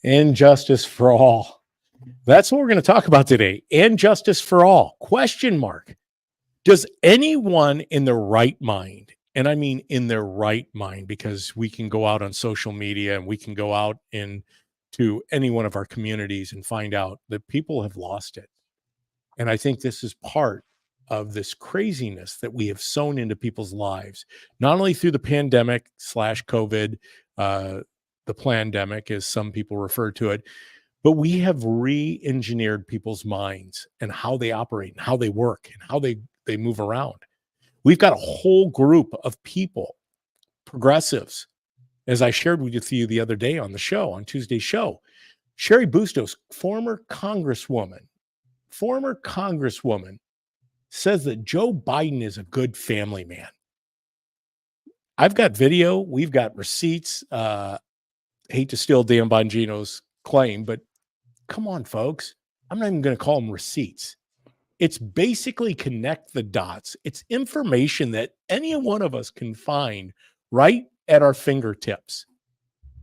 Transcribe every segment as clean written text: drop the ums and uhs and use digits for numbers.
And justice for all. That's what we're going to talk about today. And justice for all. Question mark. Does anyone in their right mind, and I mean in their right mind, because we can go out on social media and we can go out into any one of our communities and find out that people have lost it. And I think this is part of this craziness that we have sown into people's lives, not only through the pandemic / COVID, the plandemic, as some people refer to it, but we have re-engineered people's minds and how they operate and how they work and how they move around. We've got a whole group of people, progressives, as I shared with you the other day on the show, on Tuesday's show. Sherry Bustos, former congresswoman, says that Joe Biden is a good family man. I've got video. We've got receipts. Hate to steal Dan Bongino's claim, but come on, folks. I'm not even going to call them receipts. It's basically connect the dots. It's information that any one of us can find right at our fingertips.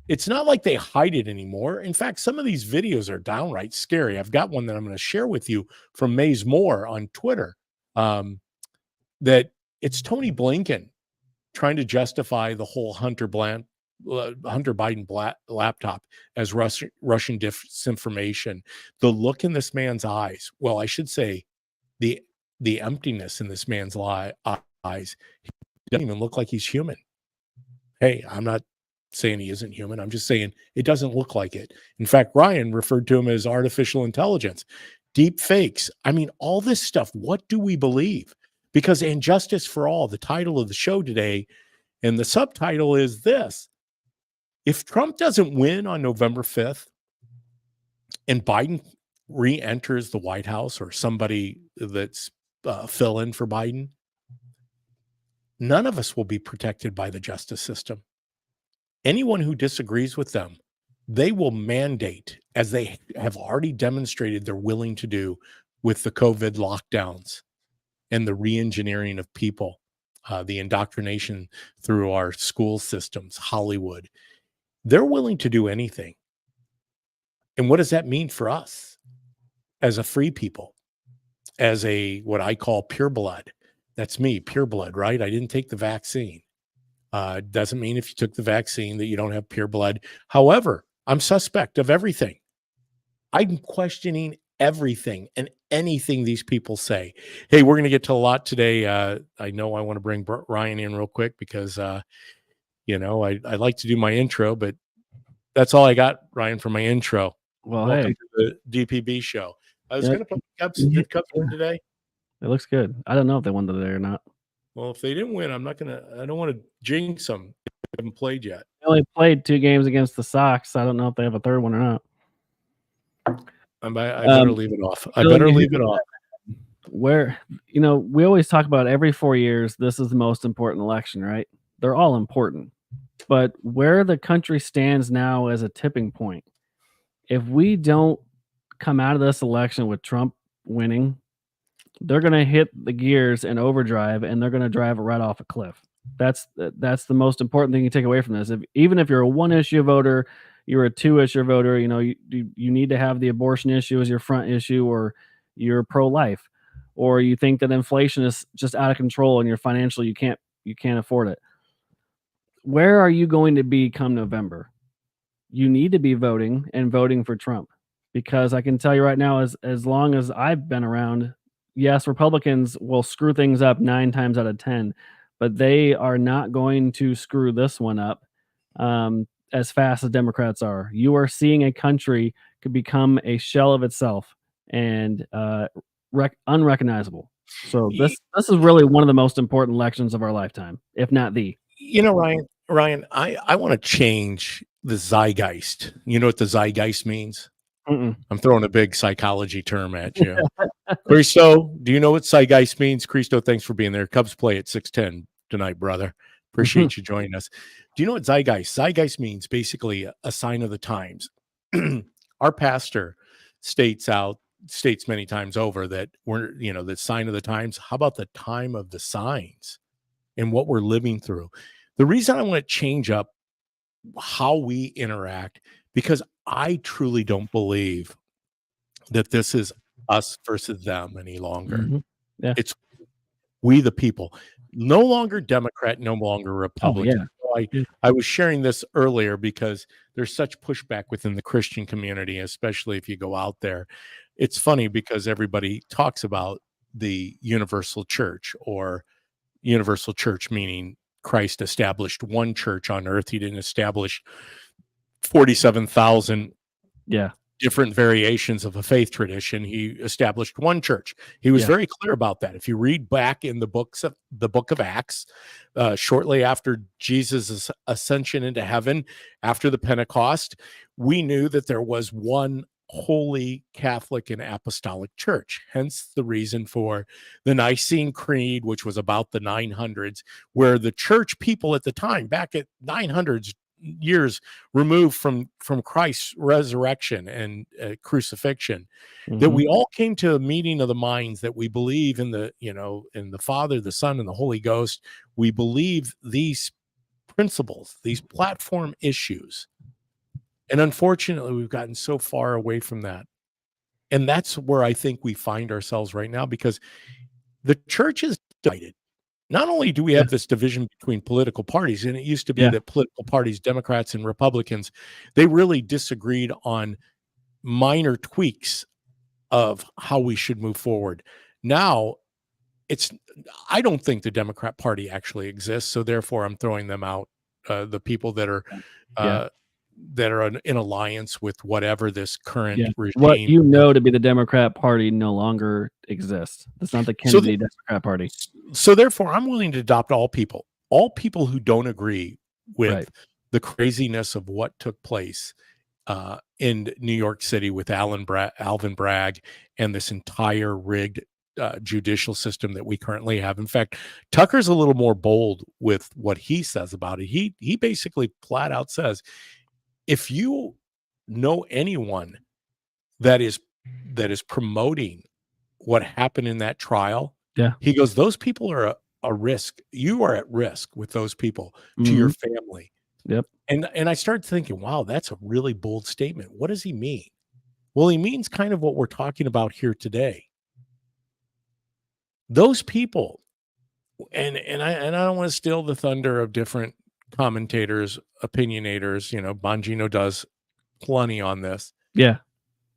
It's not like they hide it anymore. In fact, some of these videos are downright scary. I've got one that I'm going to share with you from Maze Moore on Twitter, that it's Tony Blinken trying to justify the whole Hunter Biden laptop as Russian disinformation. The look in this man's eyes, well, I should say the emptiness in this man's eyes, he doesn't even look like he's human. Hey, I'm not saying he isn't human. I'm just saying it doesn't look like it. In fact, Ryan referred to him as artificial intelligence, deep fakes. I mean, all this stuff. What do we believe? Because And Justice for All, the title of the show today, and the subtitle is this: if Trump doesn't win on November 5th and Biden re-enters the White House, or somebody that's fill in for Biden, none of us will be protected by the justice system. Anyone who disagrees with them, they will mandate, as they have already demonstrated they're willing to do with the COVID lockdowns and the re-engineering of people, the indoctrination through our school systems, Hollywood. They're willing to do anything. And what does that mean for us as a free people, as a what I call pure blood? That's me, pure blood, right? I didn't take the vaccine. Doesn't mean if you took the vaccine that you don't have pure blood. However, I'm suspect of everything. I'm questioning everything and anything these people say. Hey, we're going to get to a lot today. I know I want to bring Ryan in real quick because, I like to do my intro, but that's all I got, Ryan, for my intro. Well, welcome hey, to the DPB show. I was going to put Cubs in today. It looks good. I don't know if they won today or not. Well, if they didn't win, I don't want to jinx them. They haven't played yet. They only played 2 games against the Sox. I don't know if they have a third one or not. I better leave it off. I better leave it off. Where, we always talk about every 4 years, this is the most important election, right? They're all important. But where the country stands now as a tipping point, if we don't come out of this election with Trump winning, they're going to hit the gears in overdrive and they're going to drive it right off a cliff. That's the most important thing you take away from this. Even if you're a 1-issue voter, you're a 2-issue voter, you need to have the abortion issue as your front issue, or you're pro-life, or you think that inflation is just out of control and you're financial, you can't afford it. Where are you going to be come November? You need to be voting for Trump, because I can tell you right now, as long as I've been around, yes, Republicans will screw things up 9 times out of 10, but they are not going to screw this one up as fast as Democrats are. You are seeing a country could become a shell of itself and unrecognizable. So this is really one of the most important elections of our lifetime, if not the. Ryan, I want to change the zeitgeist. You know what the zeitgeist means? Mm-mm. I'm throwing a big psychology term at you. Cristo, do you know what zeitgeist means? Cristo, thanks for being there. Cubs play at 6:10 tonight, brother. Appreciate you joining us. Do you know what zeitgeist? Zeitgeist means basically a sign of the times. Our pastor states many times over that we're, the sign of the times. How about the time of the signs and what we're living through? The reason I want to change up how we interact, because I truly don't believe that this is us versus them any longer. Mhm. Yeah. It's we the people. No longer Democrat, no longer Oh, yeah. Republican. So Yeah. I was sharing this earlier because there's such pushback within the Christian community, especially if you go out there. It's funny because everybody talks about the universal church, or universal church meaning Christ established one church on earth. He didn't establish 47,000 Yeah. different variations of a faith tradition. He established one church. He was Yeah. very clear about that. If you read back in the book of Acts, shortly after Jesus' ascension into heaven, after the Pentecost, we knew that there was one holy Catholic and apostolic church. Hence the reason for the Nicene Creed, which was about the 900s, where the church people at the time, back at 900s years removed from Christ's resurrection and crucifixion, that Mhm. we all came to a meeting of the minds that we believe in the, in the Father, the Son, and the Holy Ghost. We believe these principles, these platform issues, and unfortunately, we've gotten so far away from that. And that's where I think we find ourselves right now, because the church is divided. Not only do we Yeah. have this division between political parties, and it used to be Yeah. that political parties, Democrats and Republicans, they really disagreed on minor tweaks of how we should move forward. Now, it's I don't think the Democrat Party actually exists, so therefore I'm throwing them out. The people Yeah. uh, that are in alliance with whatever this Yeah. current What regime. you know to be the Democrat Party no longer exists. It's not the So, th- Kennedy Democrat Party. so therefore, I'm willing to adopt all people who don't agree Right. with the craziness of what took place in New York City with Alvin Bragg and this entire rigged judicial system that we currently have. In fact, Tucker's a little more bold with what he says about it. He basically flat out says, if you know anyone that is promoting what happened in that trial, Yeah. he goes, those people are a risk. You are at risk with those people to your Mhm. family. Yep. And I started thinking, wow, that's a really bold statement. What does he mean? Well, he means kind of what we're talking about here today. Those people, and I don't want to steal the thunder of different commentators, opinionators. Bongino does plenty on this. Yeah.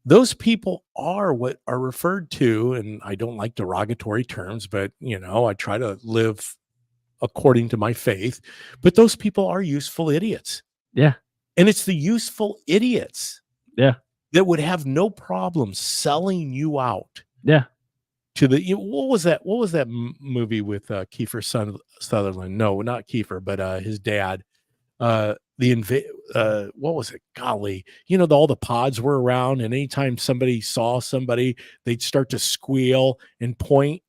Those people are what are referred to, and I don't like derogatory terms, but I try to live according to my faith. But those people are useful idiots. Yeah. And it's the useful idiots Yeah. that would have no problem selling you out Yeah. to the what was that movie with Sutherland? No, not Kiefer, but his dad. What was it? Golly, all the pods were around, and anytime somebody saw somebody, they'd start to squeal and point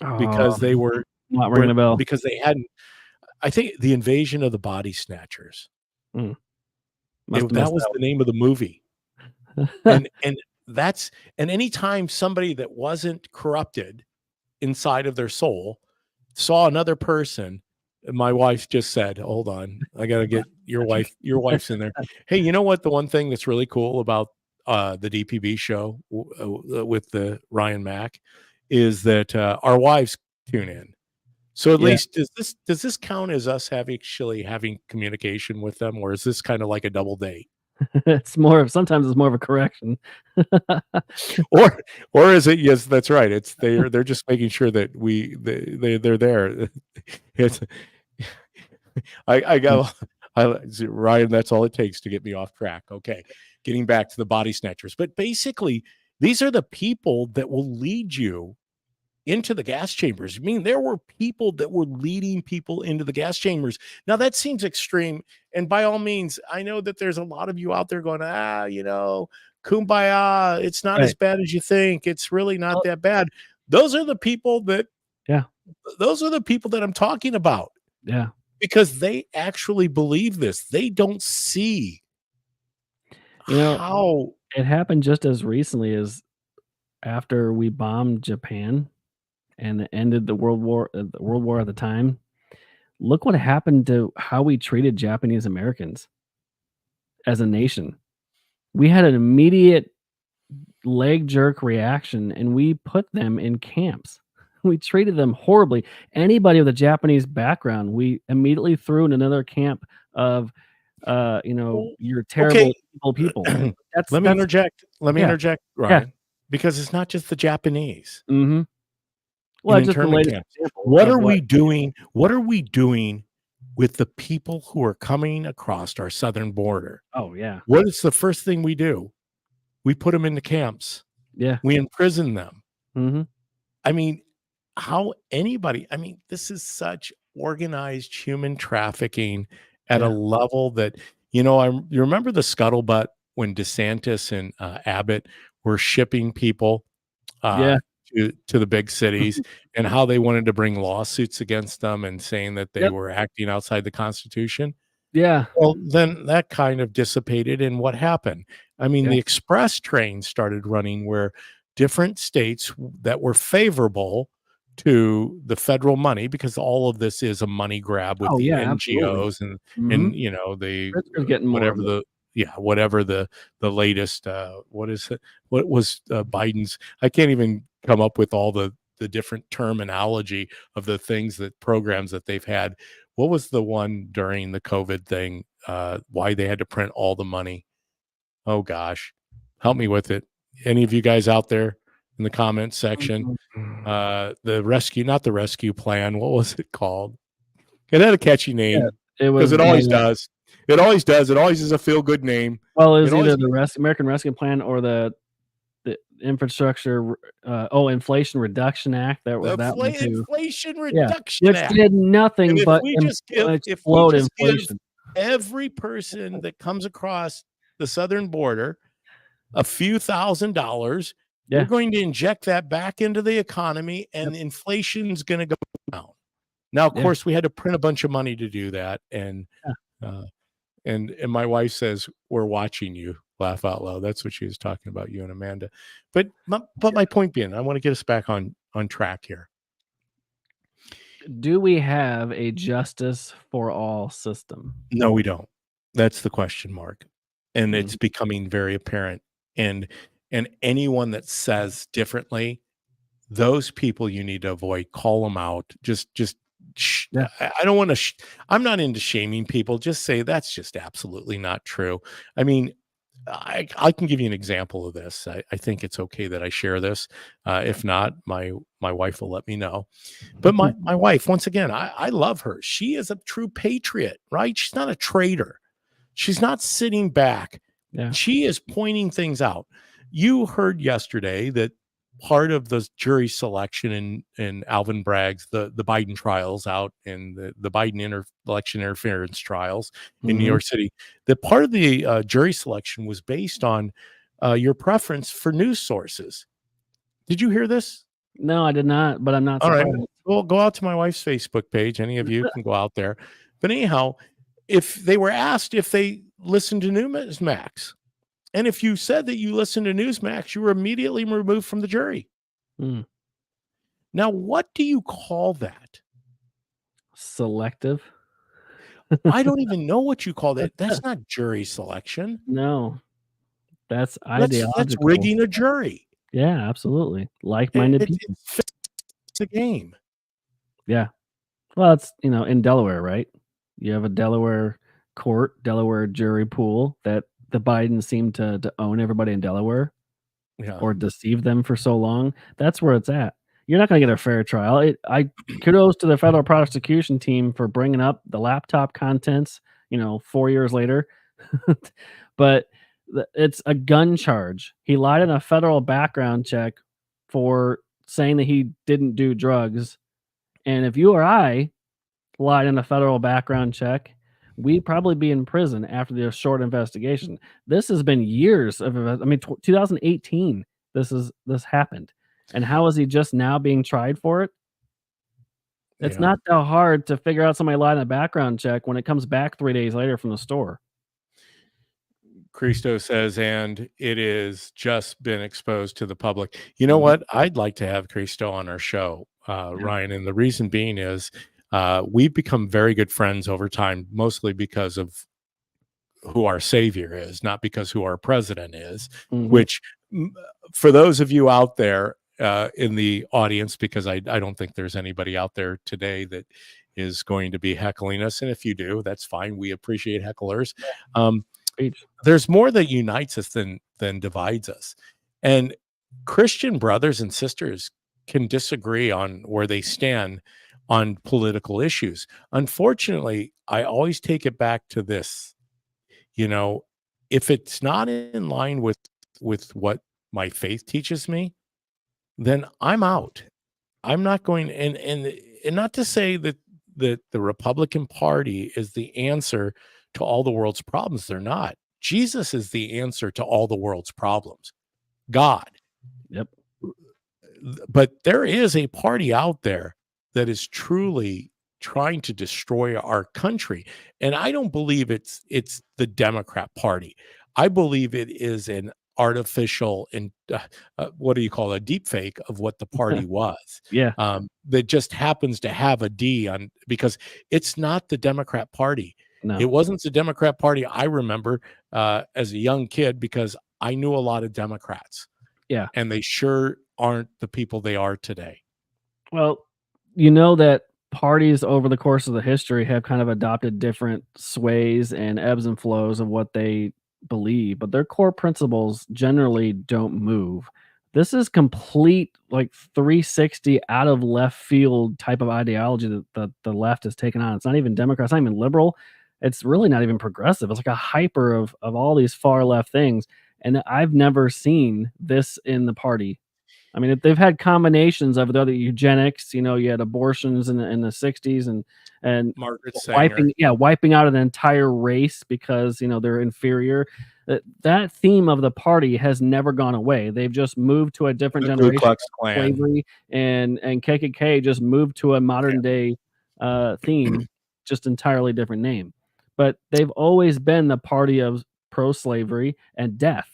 Oh, because they were not ringing a bell. because they hadn't. I think the invasion of the body snatchers. Mm, must have That missed was the name of the movie. that And that's and anytime somebody that wasn't corrupted inside of their soul saw another person, my wife just said, "Hold on, I gotta get your wife. Your wife's in there." Hey, you know what? The one thing that's really cool about the DPB show with the Ryan Mack is that our wives tune in. So at Yeah. least does this count as us actually having communication with them, or is this kind of like a double date? It's more of sometimes it's more of a correction. Or is it, yes, that's right. It's they're just making sure that they're there. It's I Mm, got Ryan, that's all it takes to get me off track. Okay. Getting back to the body snatchers. But basically, these are the people that will lead you into the gas chambers. I mean, there were people that were leading people into the gas chambers. Now that seems extreme. And by all means, I know that there's a lot of you out there going, kumbaya. It's not as right. bad as you think. It's really not Well, that bad. Those are the people that yeah. I'm talking about, Yeah. because they actually believe this. They don't see You know, how. it happened just as recently as after we bombed Japan and it ended the World War at the time. Look what happened to how we treated Japanese Americans as a nation. We had an immediate leg jerk reaction, and we put them in camps. We treated them horribly. Anybody with a Japanese background, we immediately threw in another camp of, Well, you're okay. terrible, evil people. Let me That's interject. Let me yeah, interject, yeah. Ryan, because it's not just the Japanese Mhm. in Well, just the internment latest camps. example What of are what we doing? What are we doing with the people who are coming across our southern border? oh, yeah. What is the first thing we do? We put them into camps. Yeah. We imprison them. Mhm. I mean, how anybody, I mean, this is such organized human trafficking at a Yeah. level that, you remember the scuttlebutt when DeSantis and Abbott were shipping people Yeah. uh, to the big cities and how they wanted to bring lawsuits against them and saying that they Yep. were acting outside the Constitution. Yeah. Well, then that kind of dissipated, and what happened? I mean, Yeah. the express trains started running where different states that were favorable to the federal money, because all of this is a money grab with Oh, the yeah, absolutely. NGOs and Mhm. the Pritzker's getting more whatever of it. the latest what is it? What was Biden's? I can't even come up with all the different terminology of the things that programs that they've had. What was the one during the COVID thing? Why they had to print all the money? Oh gosh, help me with it. Any of you guys out there in the comments section? Mhm. The rescue, not the rescue plan. What was it called? It had a catchy Yeah, name it because was it always the does. It always does. It always is a feel good name. well, it It was always either the American Rescue Plan or the Infrastructure, Inflation Reduction Act. There was the that one too. Inflation Yeah, Reduction which Act. did And nothing but if we explode just give inflation. every person that comes across the southern border a few $1,000s, we're Yeah. going to inject that back into the economy Yep. and inflation's going to go down. Now, of Yeah. course, we had to print a bunch of money to do that. Yeah. Uh, and my wife says, "We're watching you." Laugh out loud. That's what she was talking about, you and Amanda. But my point being, I want to get us back on track here. Do we have a justice for all system? No, we don't. That's the question mark. And it's Mhm. becoming very apparent. And anyone that says differently, those people you need to avoid. Call them out. Yeah. I don't want to. I'm not into shaming people. Just say that's just absolutely not true. I mean, I can give you an example of this. I think it's okay that I share this. If not, my wife will let me know. But my wife, once again, I love her. She is a true patriot, right? She's not a traitor. She's not sitting back. Yeah. She is pointing things out. You heard yesterday that part of the jury selection in Alvin Bragg's the Biden trials out in the Biden election interference trials in New Mhm. York City, that part of the jury selection was based on your preference for news sources. Did you hear this? No, I did not, but I'm not All right. surprised. Well, go out to my wife's Facebook page. Any of you can go out there. But anyhow, if they were asked if they listened to Newsmax, and if you said that you listened to Newsmax, you were immediately removed from the jury. Mm. Now, what do you call that? Selective? I don't even know what you call that. That's not jury selection. No, that's That's ideological. rigging a jury. Yeah, absolutely. Like-minded It's people. it's a game. Yeah. Well, it's, in Delaware, right? You have a Delaware court, Delaware jury pool that the Bidens seem to own everybody in Delaware Yeah. or deceive them for so long. That's where it's at. You're not gonna get a fair trial. I kudos to the federal prosecution team for bringing up the laptop contents, 4 years later. But it's a gun charge. He lied in a federal background check for saying that he didn't do drugs, and if you or I lied in a federal background check, we'd probably be in prison after the short investigation. This has been years of I mean, 2018, this happened, and how is he just now being tried for it? It's Yeah. not that hard to figure out somebody lied in a background check when it comes back 3 days later from the store. Christo says, and it is just been exposed to the public. You know Mhm. what? I'd like to have Christo on our show, Yeah. Ryan. And the reason being is we've become very good friends over time, mostly because of who our savior is, not because who our president is, Mhm. which for those of you out there in the audience, because I don't think there's anybody out there today that is going to be heckling us. And if you do, that's fine. We appreciate hecklers. Um, Preach. there's more that unites us than divides us. And Christian brothers and sisters can disagree on where they stand on political issues. Unfortunately, I always take it back to this, you know, if it's not in line with what my faith teaches me, then I'm out. I'm not going, and not to say that the Republican Party is the answer to all the world's problems. They're not. Jesus is the answer to all the world's problems. God. Yep. But there is a party out there that is truly trying to destroy our country, and I don't believe it's the Democrat Party. I believe it is an artificial and what do you call a deep fake of what the party was, Yeah. that just happens to have a D on, because it's not the Democrat Party. It No. wasn't the Democrat Party I remember as a young kid, because I knew a lot of Democrats, Yeah. and they sure aren't the people they are today. Well, you know that parties over the course of the history have kind of adopted different sways and ebbs and flows of what they believe, but their core principles generally don't move. This is complete like 360 out of left field type of ideology that the left has taken on. It's not even Democrat, it's not even liberal. It's really not even progressive. It's like a hyper of all these far left things. And I've never seen this in the party. I mean, they've had combinations of the other eugenics. You know, you had abortions in the '60s and Margaret Sanger. wiping out an entire race because they're inferior. That theme of the party has never gone away. They've just moved to a different The Ku generation. Klux Klan. Slavery and KKK just moved to a Yeah. modern day theme, just entirely different name. But they've always been the party of pro-slavery and death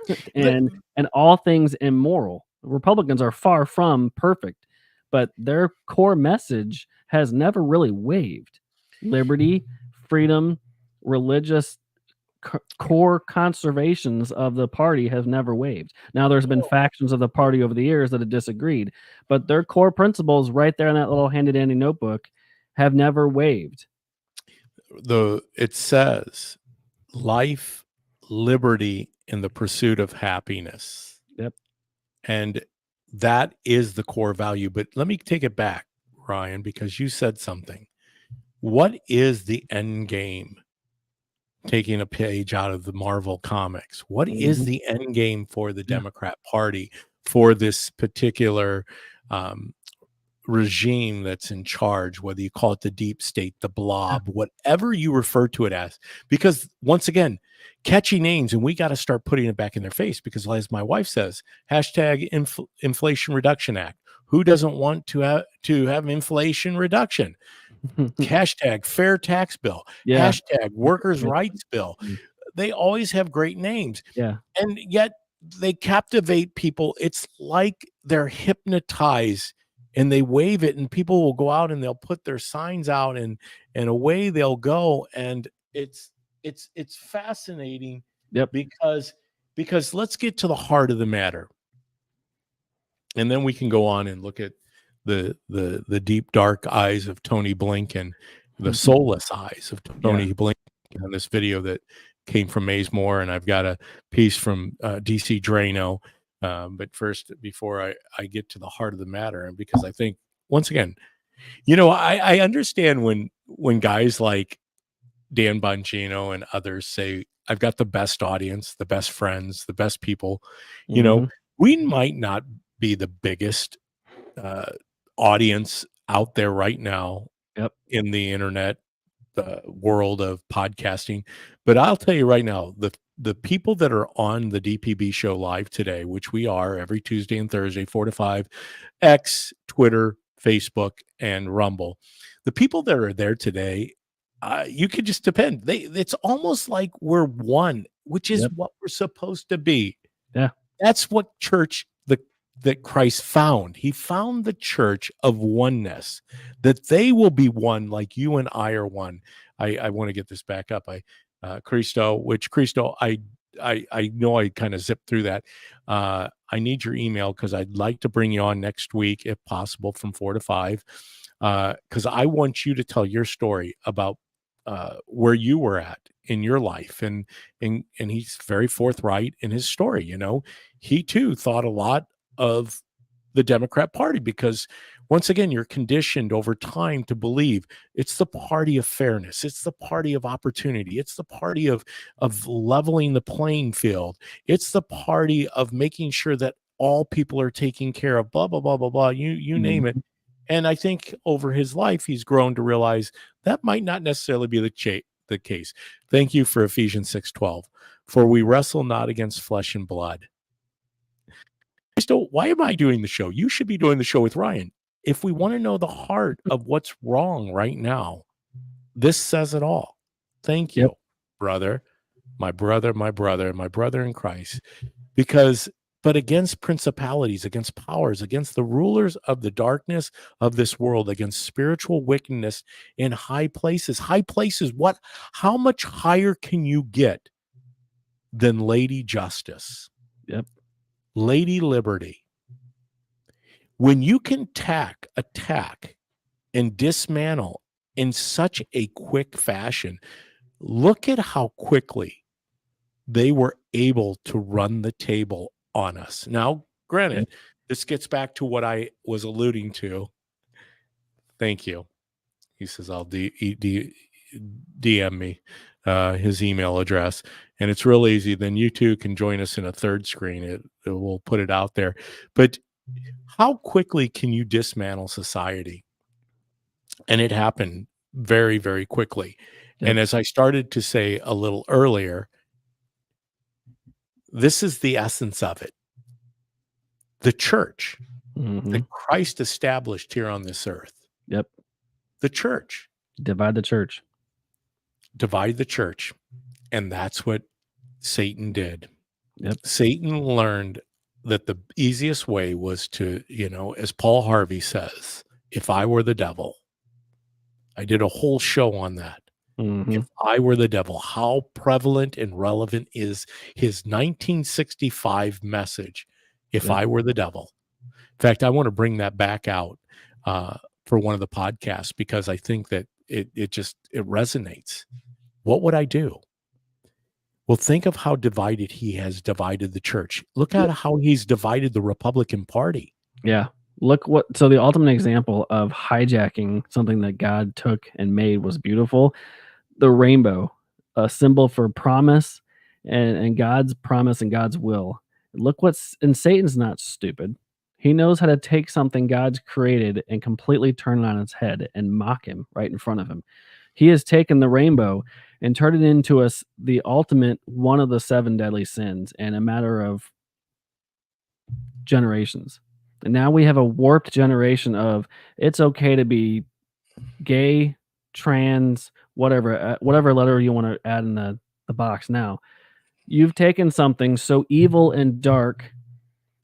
The and all things immoral. Republicans are far from perfect, but their core message has never really waived. Liberty, freedom, religious core conservations of the party have never waived. Now, there's been factions of the party over the years that have disagreed, but their core principles, right there in that little handy dandy notebook, have never waived. it says life, liberty, and the pursuit of happiness. Yep. And that is the core value. But let me take it back, Ryan, because you said something. What is the end game? Taking a page out of the Marvel comics, what is Mhm. the end game for the Yeah. Democrat Party, for this particular um, regime that's in charge, whether you call it the deep state, the Yeah. blob, whatever you refer to it as? Because once again, catchy names, and we got to start putting it back in their face, because as my wife says, hashtag Inflation Reduction Act. Who doesn't want to have inflation reduction? Hashtag fair tax bill, Yeah. hashtag workers' rights bill. They always have great names, Yeah. and yet they captivate people. It's like they're hypnotized, and they wave it, and people will go out and they'll put their signs out, and away they'll go. And it's fascinating, Yep. because let's get to the heart of the matter, and then we can go on and look at the deep dark eyes of Tony Blinken, the soulless eyes of Tony Blinken, in this video that came from Maze Moore, and I've got a piece from DC Drano. But first, before I get to the heart of the matter, and because I think, once again, I understand when guys like Dan Bongino and others say, I've got the best audience, the best friends, the best people. Mhm. We might not be the biggest uh, audience out there right now Yep. in the internet, the world of podcasting. But I'll tell you right now, the people that are on the DPB show live today, which we are every Tuesday and Thursday, 4 to 5, X, Twitter, Facebook, and Rumble. The people that are there today, you could just depend. It's almost like we're one, which is Yep. what we're supposed to be. Yeah. That's what that Christ found. He found the church of oneness, that they will be one like you and I are one. I want to get this back up. Cristo, which Cristo, I know I kind of zipped through that. I need your email because I'd like to bring you on next week, if possible, from 4 to 5, because I want you to tell your story about where you were at in your life, and he's very forthright in his story. He too thought a lot of the Democrat Party because once again, you're conditioned over time to believe it's the party of fairness, it's the party of opportunity, it's the party of leveling the playing field, it's the party of making sure that all people are taken care of, blah blah blah blah blah. You name it. Mhm. And I think over his life, he's grown to realize that might not necessarily be the case. Thank you for Ephesians 6:12. For we wrestle not against flesh and blood. So why am I doing the show? You should be doing the show with Ryan. If we want to know the heart of what's wrong right now, this says it all. Thank Yep. you, brother, my brother, my brother, my brother in Christ. But against principalities, against powers, against the rulers of the darkness of this world, against spiritual wickedness in high places. High places, what? How much higher can you get than Lady Justice, Yep. Lady Liberty? When you can attack, and dismantle in such a quick fashion, look at how quickly they were able to run the table on us. Now, granted, Yep. this gets back to what I was alluding to. Thank you. He says, I'll DM me his email address. And it's real easy. Then you two can join us in a third screen. It will put it out there. But how quickly can you dismantle society? And it happened very, very quickly. Yep. And as I started to say a little earlier, this is the essence of it. The church Mhm. that Christ established here on this earth, Yep. the church, Divide the church. divide the church. And that's what Satan did. Yep. Satan learned that the easiest way was to, as Paul Harvey says, if I were the devil, I did a whole show on that. Mhm. If I were the devil, how prevalent and relevant is his 1965 message? If Yep. I were the devil. In fact, I want to bring that back out for one of the podcasts because I think that it resonates. What would I do? Well, think of how divided he has divided the church. Look at how he's divided the Republican Party. Yeah. So the ultimate example of hijacking something that God took and made was beautiful. The rainbow, a symbol for promise and God's promise and God's will. And Satan's not stupid. He knows how to take something God's created and completely turn it on its head and mock him right in front of him. He has taken the rainbow and turned it into the ultimate one of the seven deadly sins in a matter of generations. And now we have a warped generation of it's okay to be gay, trans, whatever letter you want to add in the box now. You've taken something so evil and dark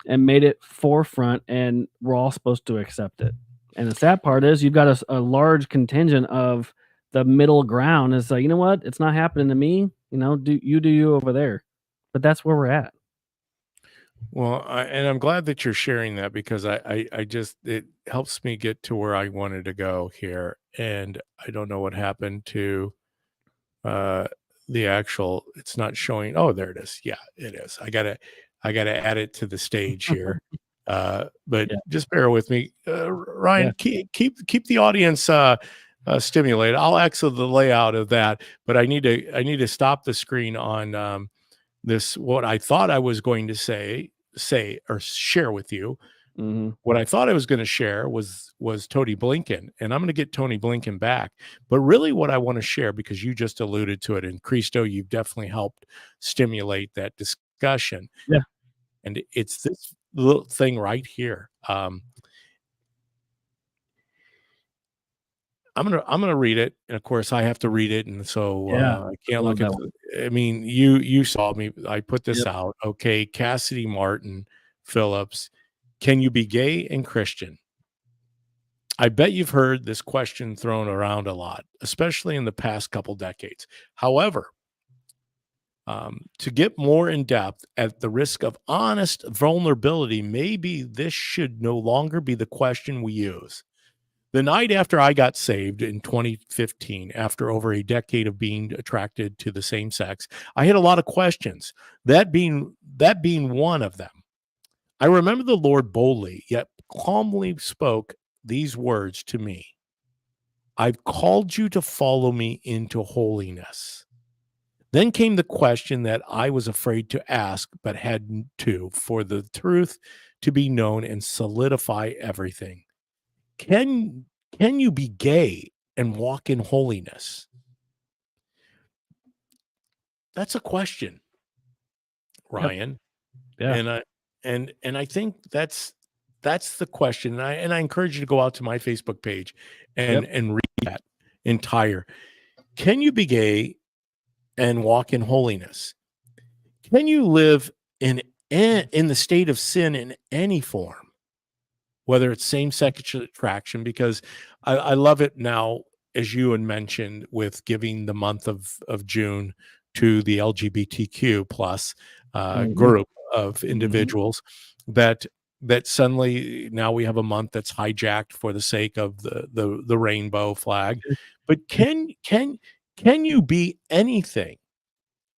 and made it forefront, and we're all supposed to accept it. And the sad part is you've got a large contingent of the middle ground is like, you know what? It's not happening to me. Do you over there. But that's where we're at. Well, and I'm glad that you're sharing that because I just, it helps me get to where I wanted to go here. And I don't know what happened to uh, the actual, it's not showing. Oh, there it is. Yeah, it is. I gotta add it to the stage here. But Yeah. just bear with me. Yeah. Ryan, keep the audience stimulated. I'll exit the layout of that, but I need to stop the screen on this, what I thought I was going to say or share with you. Hmm. What I thought I was going to share was Tony Blinken, and I'm going to get Tony Blinken back. But really, what I want to share, because you just alluded to it, and Cristo, you've definitely helped stimulate that discussion, Yeah. and it's this little thing right here. I'm gonna read it, and of course I have to read it, and so Yeah. I I can't love look at that one. I mean, you saw me. I put this Yep. out. Okay, Cassidy Martin Phillips, can you be gay and Christian? I bet you've heard this question thrown around a lot, especially in the past couple decades. However, To get more in depth at the risk of honest vulnerability, maybe this should no longer be the question we use. The night after I got saved in 2015, after over a decade of being attracted to the same sex, I had a lot of questions. That being one of them. I remember the Lord boldly yet calmly spoke these words to me. I've called you to follow me into holiness. Then came the question that I was afraid to ask, but had to, for the truth to be known and solidify everything. Can can you be gay and walk in holiness? That's a question, Yep. Ryan. Yeah. And I think that's the question. And I encourage you to go out to my Facebook page Yep. and read that entire. Can you be gay and walk in holiness? Can you live in the state of sin in any form, whether it's same-sex attraction? Because I love it now, as you had mentioned, with giving the month of June to the LGBTQ plus Mhm. group of Mhm. individuals that suddenly now we have a month that's hijacked for the sake of the rainbow flag. But can you be anything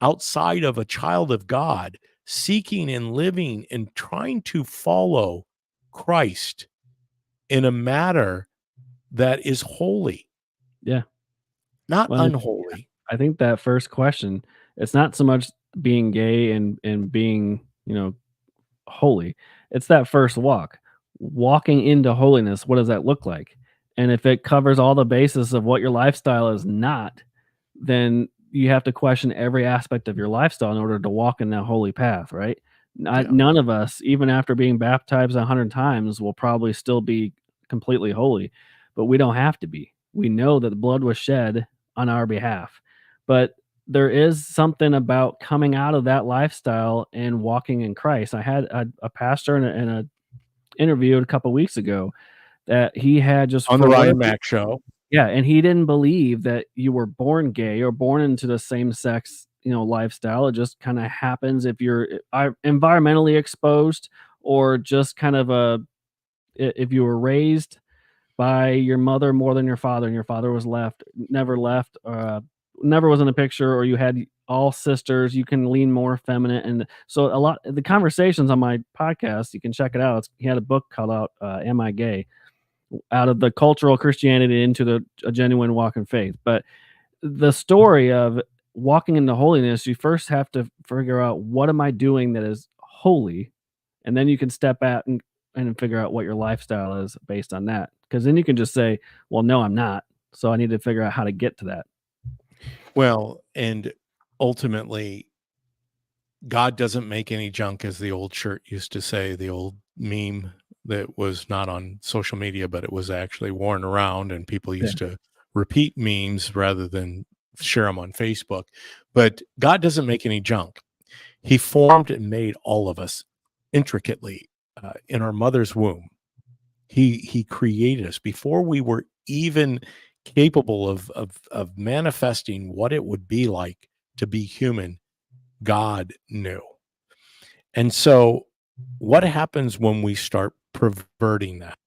outside of a child of God, seeking and living and trying to follow Christ in a matter that is holy, Yeah. not Well, unholy? I think that first question, it's not so much being gay and being, holy. It's that first walk. Walking into holiness, what does that look like? And if it covers all the basis of what your lifestyle is not, then you have to question every aspect of your lifestyle in order to walk in that holy path, right? Yeah, None of us, even after being baptized 100 times, will probably still be completely holy, but we don't have to be. We know that the blood was shed on our behalf. But there is something about coming out of that lifestyle and walking in Christ. I had a pastor in a interview a couple weeks ago that he had just on the for whatever. Ryan Mack show. Yeah, and he didn't believe that you were born gay or born into the same sex, lifestyle. It just kinda happens if you're environmentally exposed or just kind of if you were raised by your mother more than your father, and your father was left, never was in a picture, or you had all sisters, you can lean more feminine. And so a lot the conversations on my podcast, you can check it out. He had a book called out, Am I Gay? Out of the cultural Christianity into a genuine walk in faith. But the story of walking into holiness, you first have to figure out what am I doing that is holy, and then you can step out and figure out what your lifestyle is based on that. Because then you can just say, "Well, no, I'm not. So I need to figure out how to get to that." Well, and ultimately, God doesn't make any junk, as the old shirt used to say, the old meme that was not on social media, but it was actually worn around, and people Yeah. used to repeat memes rather than share them on Facebook. But God doesn't make any junk. He formed and made all of us intricately in our mother's womb. He created us before we were even capable of manifesting what it would be like to be human. God knew. And so, what happens when we start perverting that?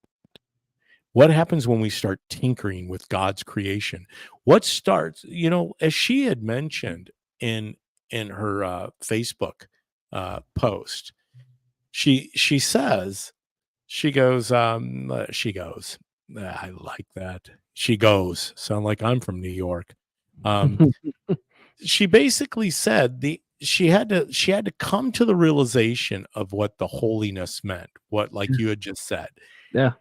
What happens when we start tinkering with God's creation? What starts, as she had mentioned in her Facebook post, she says, she goes, I like that. She goes, sound like I'm from New York. Um, she basically said she had to come to the realization of what the holiness meant, what, like you had just said. Yeah.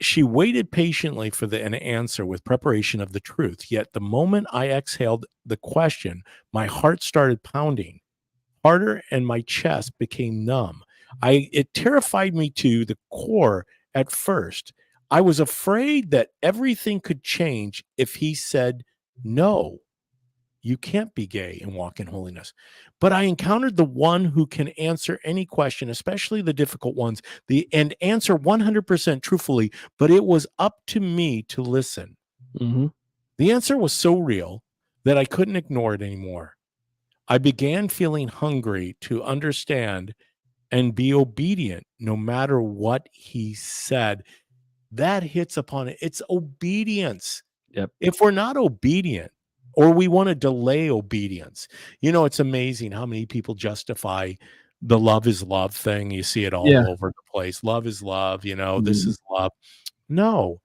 She waited patiently for an answer with preparation of the truth. Yet the moment I exhaled the question, my heart started pounding harder and my chest became numb. It terrified me to the core at first. I was afraid that everything could change if he said no. You can't be gay and walk in holiness. But I encountered the one who can answer any question, especially the difficult ones, and answer 100% truthfully, but it was up to me to listen. Mhm. The answer was so real that I couldn't ignore it anymore. I began feeling hungry to understand and be obedient no matter what he said. That hits upon it. It's obedience. Yep. If we're not obedient or we want to delay obedience, it's amazing how many people justify the love is love thing. You see it Yeah. all over the place. Love is love, this Mhm. is love. No,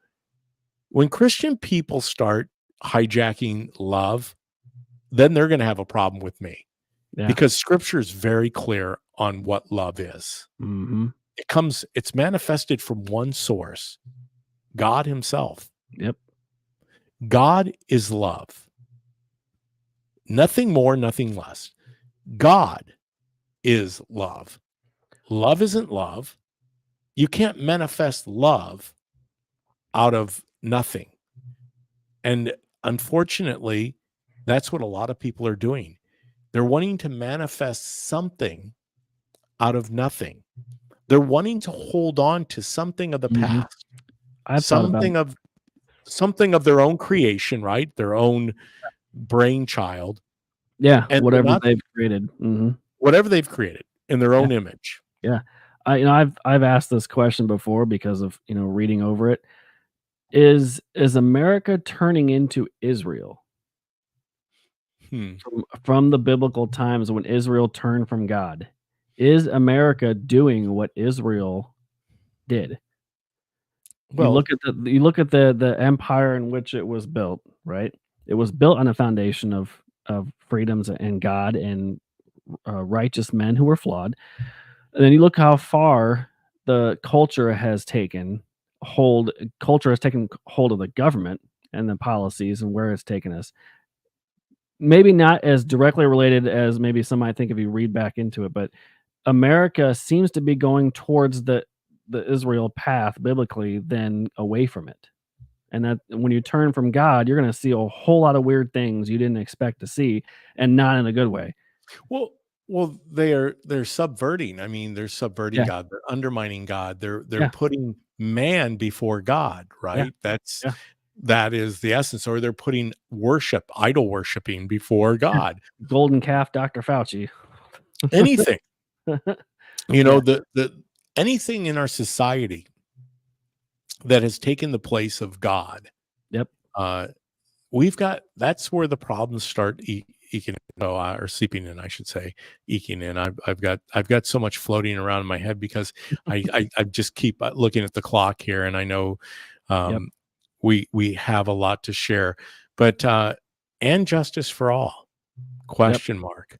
when Christian people start hijacking love, then they're going to have a problem with me Yeah. because scripture is very clear on what love is. Mhm. It's manifested from one source, God himself. Yep. God is love. Nothing more, nothing less. God is love. Love isn't love. You can't manifest love out of nothing. And unfortunately, that's what a lot of people are doing. They're wanting to manifest something out of nothing. They're wanting to hold on to something of the Mhm. past, I've thought about something of their own creation, right? Their own brainchild, yeah, and they're whatever not they've created. Mhm. whatever they've created in their Yeah. own image. Yeah. I've asked this question before because of, reading over it. Is America turning into Israel Hmm. from the biblical times when Israel turned from God? Is America doing what Israel did? Well, You look at the empire in which it was built, right? It was built on a foundation of freedoms and God and righteous men who were flawed. And then you look how far the hold culture has taken hold of the government and the policies and where it's taken us. Maybe not as directly related as maybe some might think if you read back into it, but America seems to be going towards the Israel path biblically than away from it. And that when you turn from God, you're gonna see a whole lot of weird things you didn't expect to see, and not in a good way. well, they're subverting. I mean, they're subverting Yeah, God. They're undermining God. They're yeah, putting man before God, yeah, right? yeah, That is the essence. Or they're putting idol worshiping before yeah. God. Golden calf, Dr. Fauci. Anything, Yeah, the anything in our society that has taken the place of God. yep, Uh, that's where the problems start eking or seeping in, I should say, eking in. I've got so much floating around in my head because I just keep looking at the clock here, and I know yep, um, we have a lot to share, but and justice for all? yep, Question mark.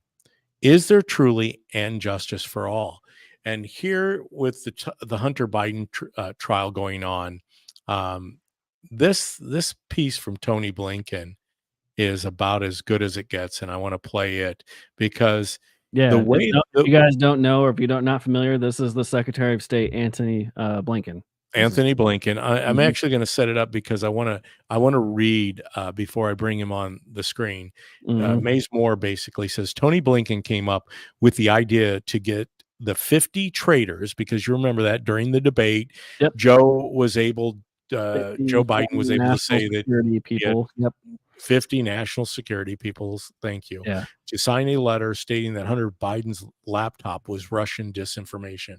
Is there truly and justice for all? And here with the Hunter Biden trial going on, um, this piece from Tony Blinken is about as good as it gets, and I want to play it because the yeah. way If you guys don't know or if you're not familiar, this is the Secretary of State, Antony, Blinken. This is Anthony Blinken, I'm mhm, actually going to set it up because I want to read before I bring him on the screen. mhm, Maze Moore basically says Tony Blinken came up with the idea to get the 50 traitors, because you remember that during the debate, yep, Joe 50 Biden was former able to national say that security he had people. Yep, 50 national security people, thank you, yeah, to sign a letter stating that Hunter Biden's laptop was Russian disinformation.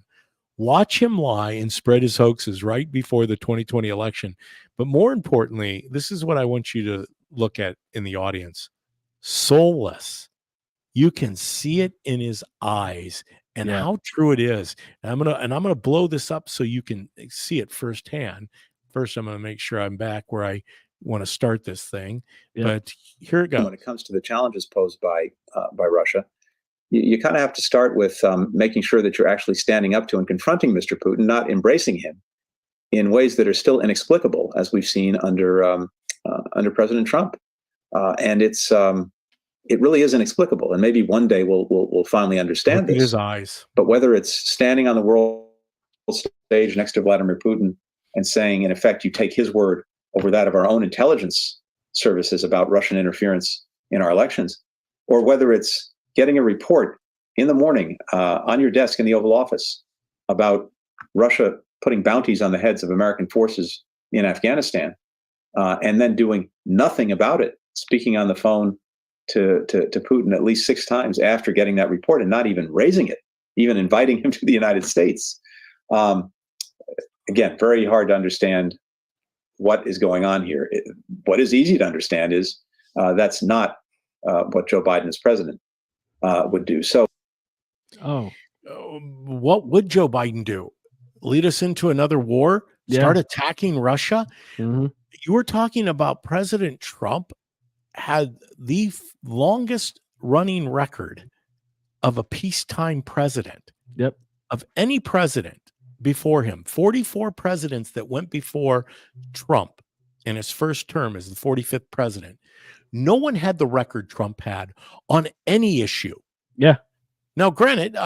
Watch him lie and spread his hoaxes right before the 2020 election. But more importantly, this is what I want you to look at in the audience: soulless. You can see it in his eyes and yeah, how true it is. And I'm gonna blow this up so you can see it firsthand. First, I'm gonna make sure I'm back where I want to start this thing. yep, But here it goes. When it comes to the challenges posed by Russia, you kind of have to start with making sure that you're actually standing up to and confronting Mr. Putin, not embracing him in ways that are still inexplicable, as we've seen under President Trump. And it really is inexplicable. And maybe one day we'll finally Look understand at his this. eyes. But whether it's standing on the world stage next to Vladimir Putin and saying, in effect, you take his word over that of our own intelligence services about Russian interference in our elections, or whether it's getting a report in the morning on your desk in the Oval Office about Russia putting bounties on the heads of American forces in Afghanistan, and then doing nothing about it, speaking on the phone to Putin at least 6 times after getting that report and not even raising it, even inviting him to the United States. Again, very hard to understand what is going on here. What is easy to understand is that's not what Joe Biden as president would do. So, what would Joe Biden do? Lead us into another war? Start attacking Russia? Mhm. You were talking about President Trump had the longest running record of a peacetime president Yep. of any president before him. 44 presidents that went before Trump in his first term as the 45th president. No one had the record Trump had on any issue. Yeah. Now, granted,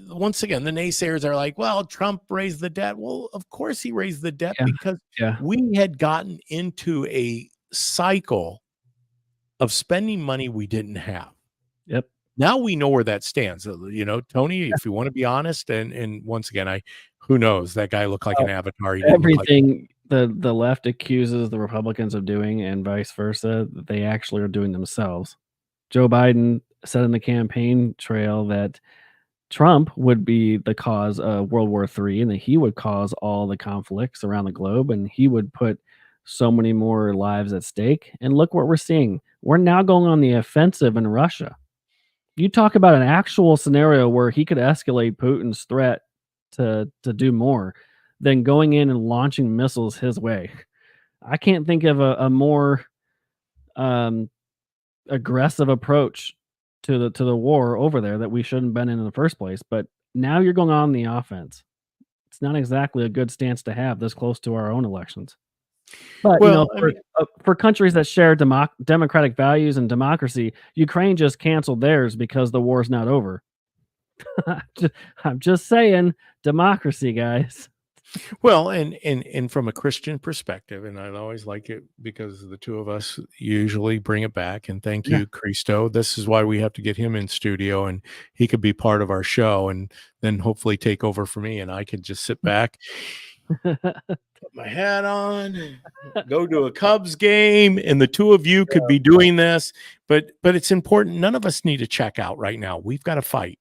once again, the naysayers are like, well, Trump raised the debt. Well, of course he raised the debt because we had gotten into a cycle of spending money we didn't have. Yep. Now we know where that stands. Tony, if you want to be honest, and once again, who knows? That guy looked like an avatar. He didn't look like Everything the left accuses the Republicans of doing and vice versa, they actually are doing themselves. Joe Biden said in the campaign trail that Trump would be the cause of World War III and that he would cause all the conflicts around the globe and he would put so many more lives at stake. And look what we're seeing. We're now going on the offensive in Russia. You talk about an actual scenario where he could escalate Putin's threat to do more than going in and launching missiles his way. I can't think of a more aggressive approach to the war over there that we shouldn't have been in the first place. But now you're going on the offense. It's not exactly a good stance to have this close to our own elections. But for countries that share democratic values and democracy, Ukraine just canceled theirs because the war's not over. I'm just saying, democracy, guys. Well, and from a Christian perspective, and I always like it because the two of us usually bring it back. And thank you, Christo. This is why we have to get him in studio, and he could be part of our show, and then hopefully take over for me, and I could just sit back, put my hat on, go to a Cubs game, and the two of you could be doing this. But it's important. None of us need to check out right now. We've got to fight.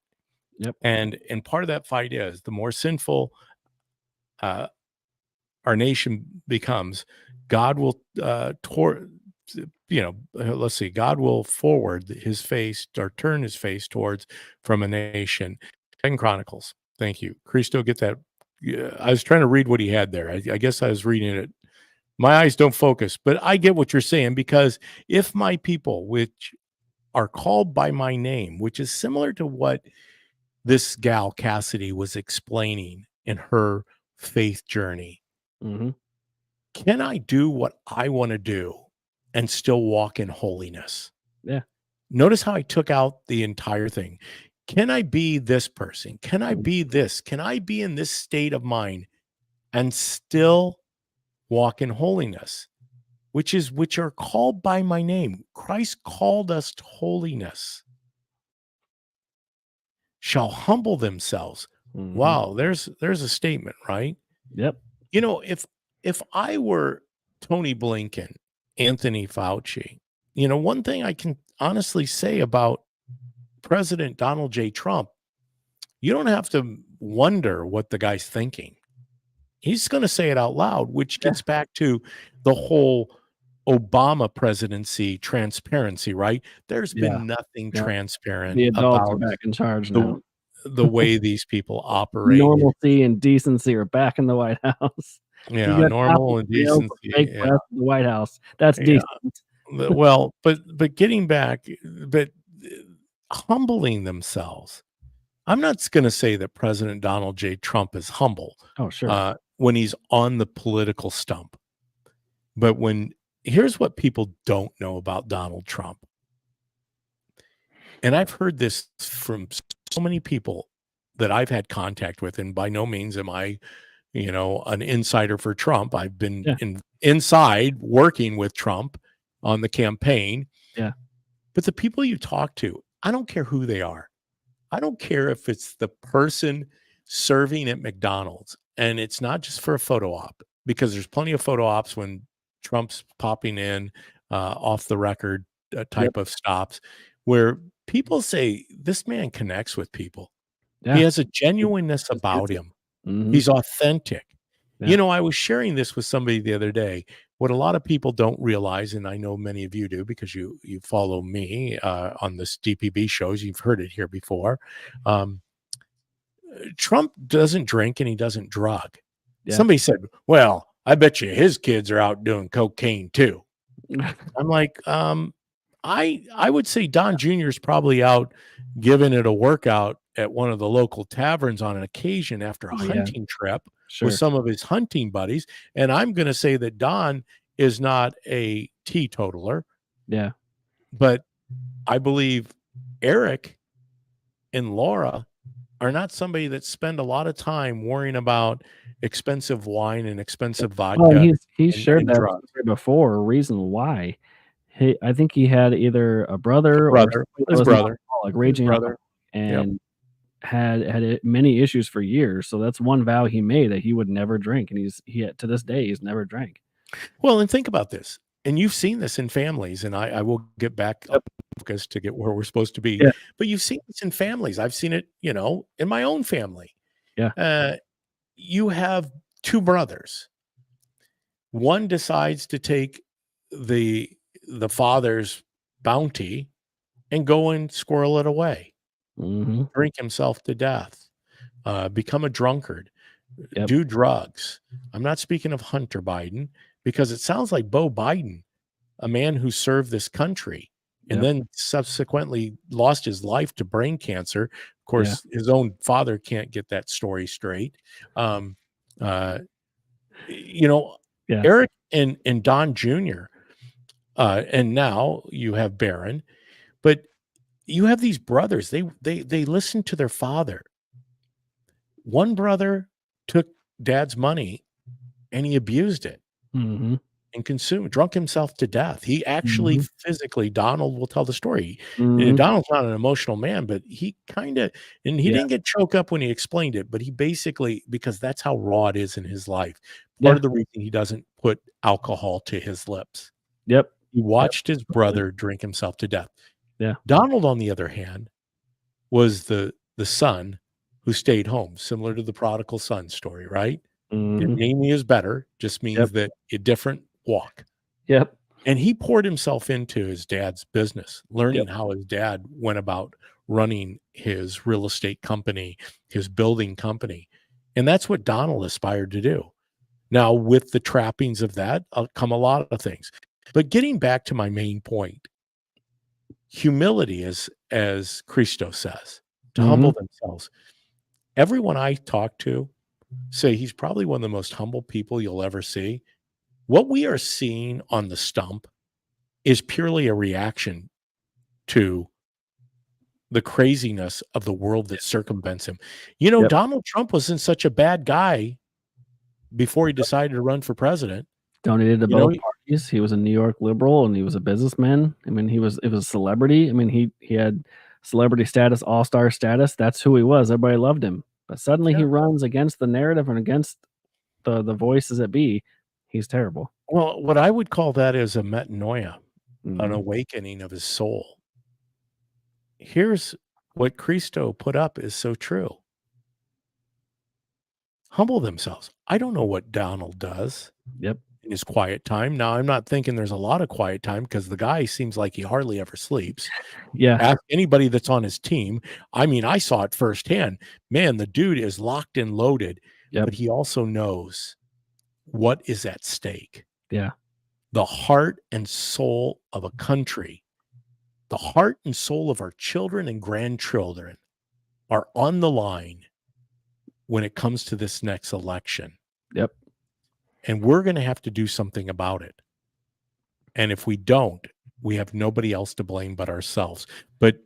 Yep. And part of that fight is the more sinful our nation becomes, God will let's see, God will forward his face or turn his face towards from a nation. 2 Chronicles. Thank you. Christo, get that. I was trying to read what he had there. I guess I was reading it. My eyes don't focus, but I get what you're saying, because if my people, which are called by my name, which is similar to what this gal Cassidy was explaining in her faith journey. Mm-hmm. Can I do what I want to do and still walk in holiness? Yeah. Notice how I took out the entire thing. Can I be this person? Can I be this? Can I be in this state of mind and still walk in holiness, which are called by my name? Christ called us to holiness. Shall humble themselves. Mm-hmm. Wow, there's a statement, right? Yep. If I were Tony Blinken, Anthony Fauci, one thing I can honestly say about President Donald J. Trump, you don't have to wonder what the guy's thinking. He's going to say it out loud, which gets back to the whole Obama presidency transparency, right? There's been nothing transparent The adults about are back in charge now. the way these people operate. Normalcy and decency are back in the White House. Yeah, normal and decency. Fake press in the White House. That's decent. Well, but getting back, but humbling themselves. I'm not going to say that President Donald J. Trump is humble. Oh, sure. When he's on the political stump. But here's what people don't know about Donald Trump. And I've heard this from so many people that I've had contact with, and by no means am I, an insider for Trump. I've been inside working with Trump on the campaign. Yeah. But the people you talk to, I don't care who they are. I don't care if it's the person serving at McDonald's, and it's not just for a photo op, because there's plenty of photo ops when Trump's popping in off the record type of stops where people say, "This man connects with people. He Yeah. has a genuineness Just about gets it. him. Mhm. He's authentic." Yeah. I was sharing this with somebody the other day. What a lot of people don't realize, and I know many of you do because you follow me on this DPB shows. You've heard it here before. Um, Trump doesn't drink and he doesn't drug. Yeah. Somebody said, "Well, I bet you his kids are out doing cocaine too." I'm like, I would say Don Jr. is probably out giving it a workout at one of the local taverns on an occasion after a Oh, yeah. hunting trip with Sure. some of his hunting buddies. And I'm going to say that Don is not a teetotaler, Yeah. but I believe Eric and Laura are not somebody that spend a lot of time worrying about expensive wine and expensive Well, and vodka he's shared and that drugs. story before, a reason why. I think he had either a brother or Brother, somebody that his was an brother, alcoholic, his raging brother. alcoholic, Yep. and had many issues for years, so that's one vow he made, that he would never drink, and to this day, he's never drank. Well, and think about this, and you've seen this in families, and I will get back Yep. up focus to get where we're supposed to be, Yeah. but you've seen this in families. I've seen it, in my own family. Yeah. You have 2 brothers. One decides to take the father's bounty and go and squirrel it away, Mhm. drink himself to death, become a drunkard, Yep. do drugs. I'm not speaking of Hunter Biden because it sounds like Beau Biden, a man who served this country and Yep. then subsequently lost his life to brain cancer. Of Yeah. course, his own father can't get that story straight. Um, uh, you know, Yeah. Eric and Don Jr. And now you have Barron, but you have these brothers. They listen to their father. One brother took dad's money and he abused it Mhm. and drunk himself to death. He actually Mhm. physically, Donald will tell the story. Mhm. Donald's not an emotional man, but he he Yeah. didn't get choked up when he explained it, but he basically, because that's how raw it is in his life. Part Yeah. of the reason he doesn't put alcohol to his lips. Yep. He Yep. watched his Totally. brother drink himself to death. Yeah. Donald, on the other hand, was the son who stayed home, similar to the prodigal son story, right? Didn't Mhm. mean he is better, just means Yep. that a different walk. Yep. And he poured himself into his dad's business, learning Yep. how his dad went about running his real estate company, his building company. And that's what Donald aspired to do. Now, with the trappings of that, come a lot of things. But getting back to my main point, humility is, as Christo says, to humble Mhm. themselves. Everyone I talk to say he's probably one of the most humble people you'll ever see. What we are seeing on the stump is purely a reaction to the craziness of the world that circumvents him. Yep. Donald Trump wasn't such a bad guy before he decided to run for president. Donated to You know, both parties. He was a New York liberal, and he was a businessman. I mean, it was a celebrity. I mean, he had celebrity status, all-star status. That's who he was. Everybody loved him. But suddenly he yeah. runs against the narrative and against the voices that be. He's terrible. Well, what I would call that is a metanoia, an Mhm. awakening of his soul. Here's what Christo put up is so true. Humble themselves. I don't know what Donald does Yep. in his quiet time. Now, I'm not thinking there's a lot of quiet time because the guy seems like he hardly ever sleeps. Yeah. Ask anybody that's on his team. I mean, I saw it firsthand. Man, the dude is locked and loaded, Yep. but he also knows what is at stake. Yeah. The heart and soul of a country, the heart and soul of our children and grandchildren are on the line when it comes to this next election. Yep. And we're going to have to do something about it. And if we don't, we have nobody else to blame but ourselves. But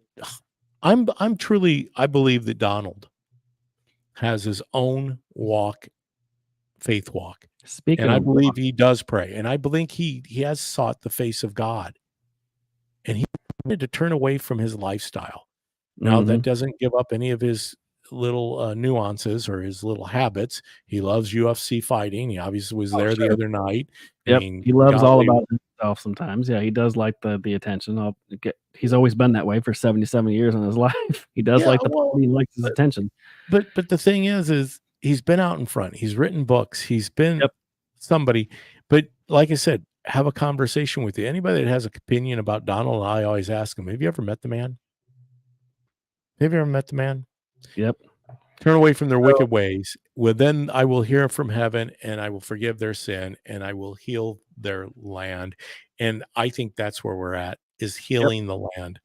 I'm truly, I believe that Donald has his own faith walk. Speaking And I of believe walk, he does pray. And I believe he has sought the face of God. And he wanted to turn away from his lifestyle. Now, that mhm. doesn't give up any of his little nuances or his little habits. He loves UFC fighting. He obviously was Oh, there the sure. other night. I Yep, mean, he loves all golly, about himself sometimes. Yeah, he does like the attention. He's always been that way for 77 years in his life. He does yeah. like the Well, he likes his attention. but the thing is he's been out in front. He's written books. He's been Yep. somebody. But like I said, have a conversation with you. Anybody that has an opinion about Donald, I always ask him, "Have you ever met the man? Have you ever met the man? Yep. Turn away from their So wicked ways. Well, then I will hear from heaven, and I will forgive their sin, and I will heal their land." And I think that's where we're at, is yep. healing the land.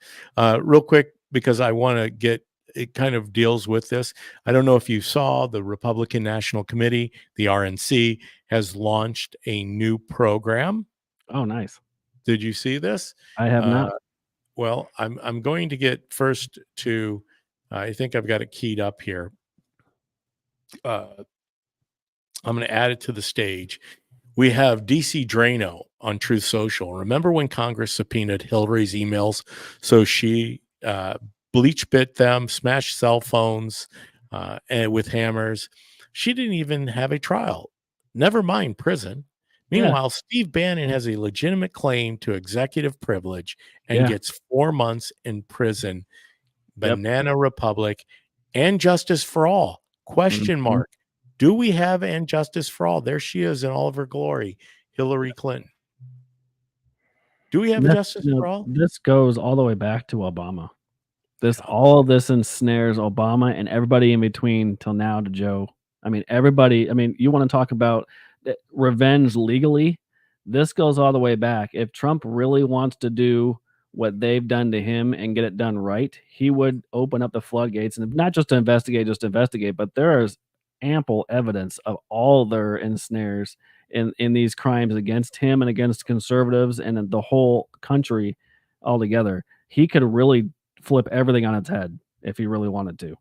Real quick, because I want to get it kind of deals with this. I don't know if you saw the Republican National Committee, the RNC, has launched a new program. Oh, nice. Did you see this? I have Uh, not. well, I'm going to get first to. I think I've got it keyed up here. I'm going to add it to the stage. We have DC Drano on Truth Social. Remember when Congress subpoenaed Hillary's emails? So she bleach bit them, smashed cell phones and with hammers. She didn't even have a trial. Never mind prison. Yeah. Meanwhile, Steve Bannon has a legitimate claim to executive privilege and Yeah. gets 4 months in prison. Yep. Banana Republic and justice for all. Question Mhm. mark. Do we have and justice for all? There she is in all of her glory, Hillary Clinton. Do we have a This, justice for all? this goes all the way back to Obama. Yeah. All of this ensnares Obama and everybody in between till now to Joe. I mean, everybody. I mean, you want to talk about revenge legally? This goes all the way back. If Trump really wants to do what they've done to him and get it done right, he would open up the floodgates and not just to investigate, but there is ample evidence of all their ensnares in these crimes against him and against conservatives and the whole country altogether. He could really flip everything on its head if he really wanted to.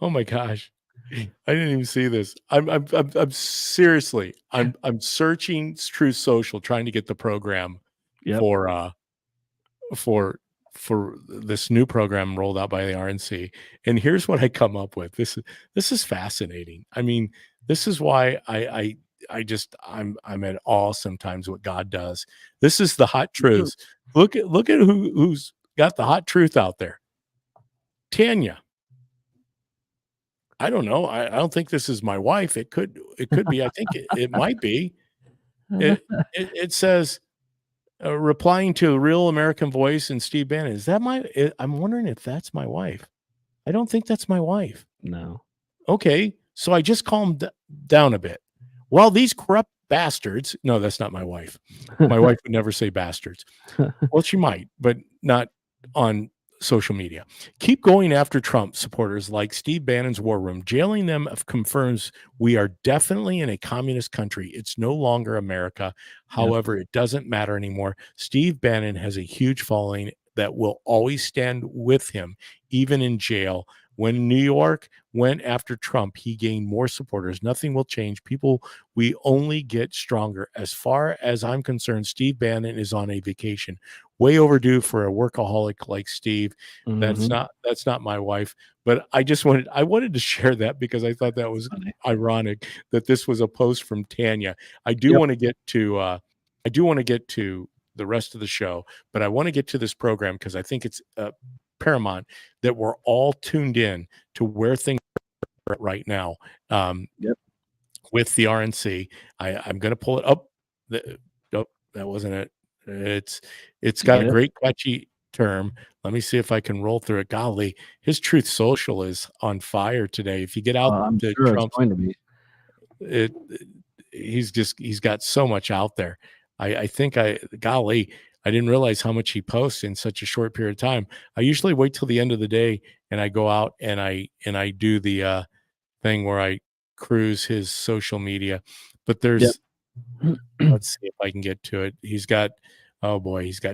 Oh my gosh. I didn't even see this. I'm seriously, I'm searching Truth Social, trying to get the program Yep. for this new program rolled out by the RNC. And here's what I come up with. This is fascinating. I mean, this is why I'm at awe sometimes what God does. This is the hot truths. Look at who's got the hot truth out there. Tanya. I don't know. I don't think this is my wife. It could be. I think it might be. It says replying to a Real American Voice and Steve Bannon. Is that I'm wondering if that's my wife. I don't think that's my wife. No. Okay, so I just calmed down a bit. Well, these corrupt bastards. No, that's not my wife. My wife would never say bastards. Well, she might, but not on social media. Keep going after Trump supporters like Steve Bannon's War Room. Jailing them confirms we are definitely in a communist country. It's no longer America. However, it doesn't matter anymore. Steve Bannon has a huge following that will always stand with him, even in jail. When New York went after Trump, he gained more supporters. Nothing will change. People, we only get stronger. As far as I'm concerned, Steve Bannon is on a vacation. Way overdue for a workaholic like Steve. That's not my wife. But I wanted to share that because I thought that was ironic that this was a post from Tanya. I do want to get to the rest of the show, but I want to get to this program because I think it's paramount that we're all tuned in to where things are at right now with the RNC. I'm going to pull it up. Nope, that wasn't it. It's got a great catchy term. Let me see if I can roll through it. Golly, his Truth Social is on fire today. If you get out I'm to sure Trump's, it's going to be. he's got so much out there. I think golly, I didn't realize how much he posts in such a short period of time. I usually wait till the end of the day and I go out and I do the thing where I cruise his social media. But there's let's see if I can get to it. He's got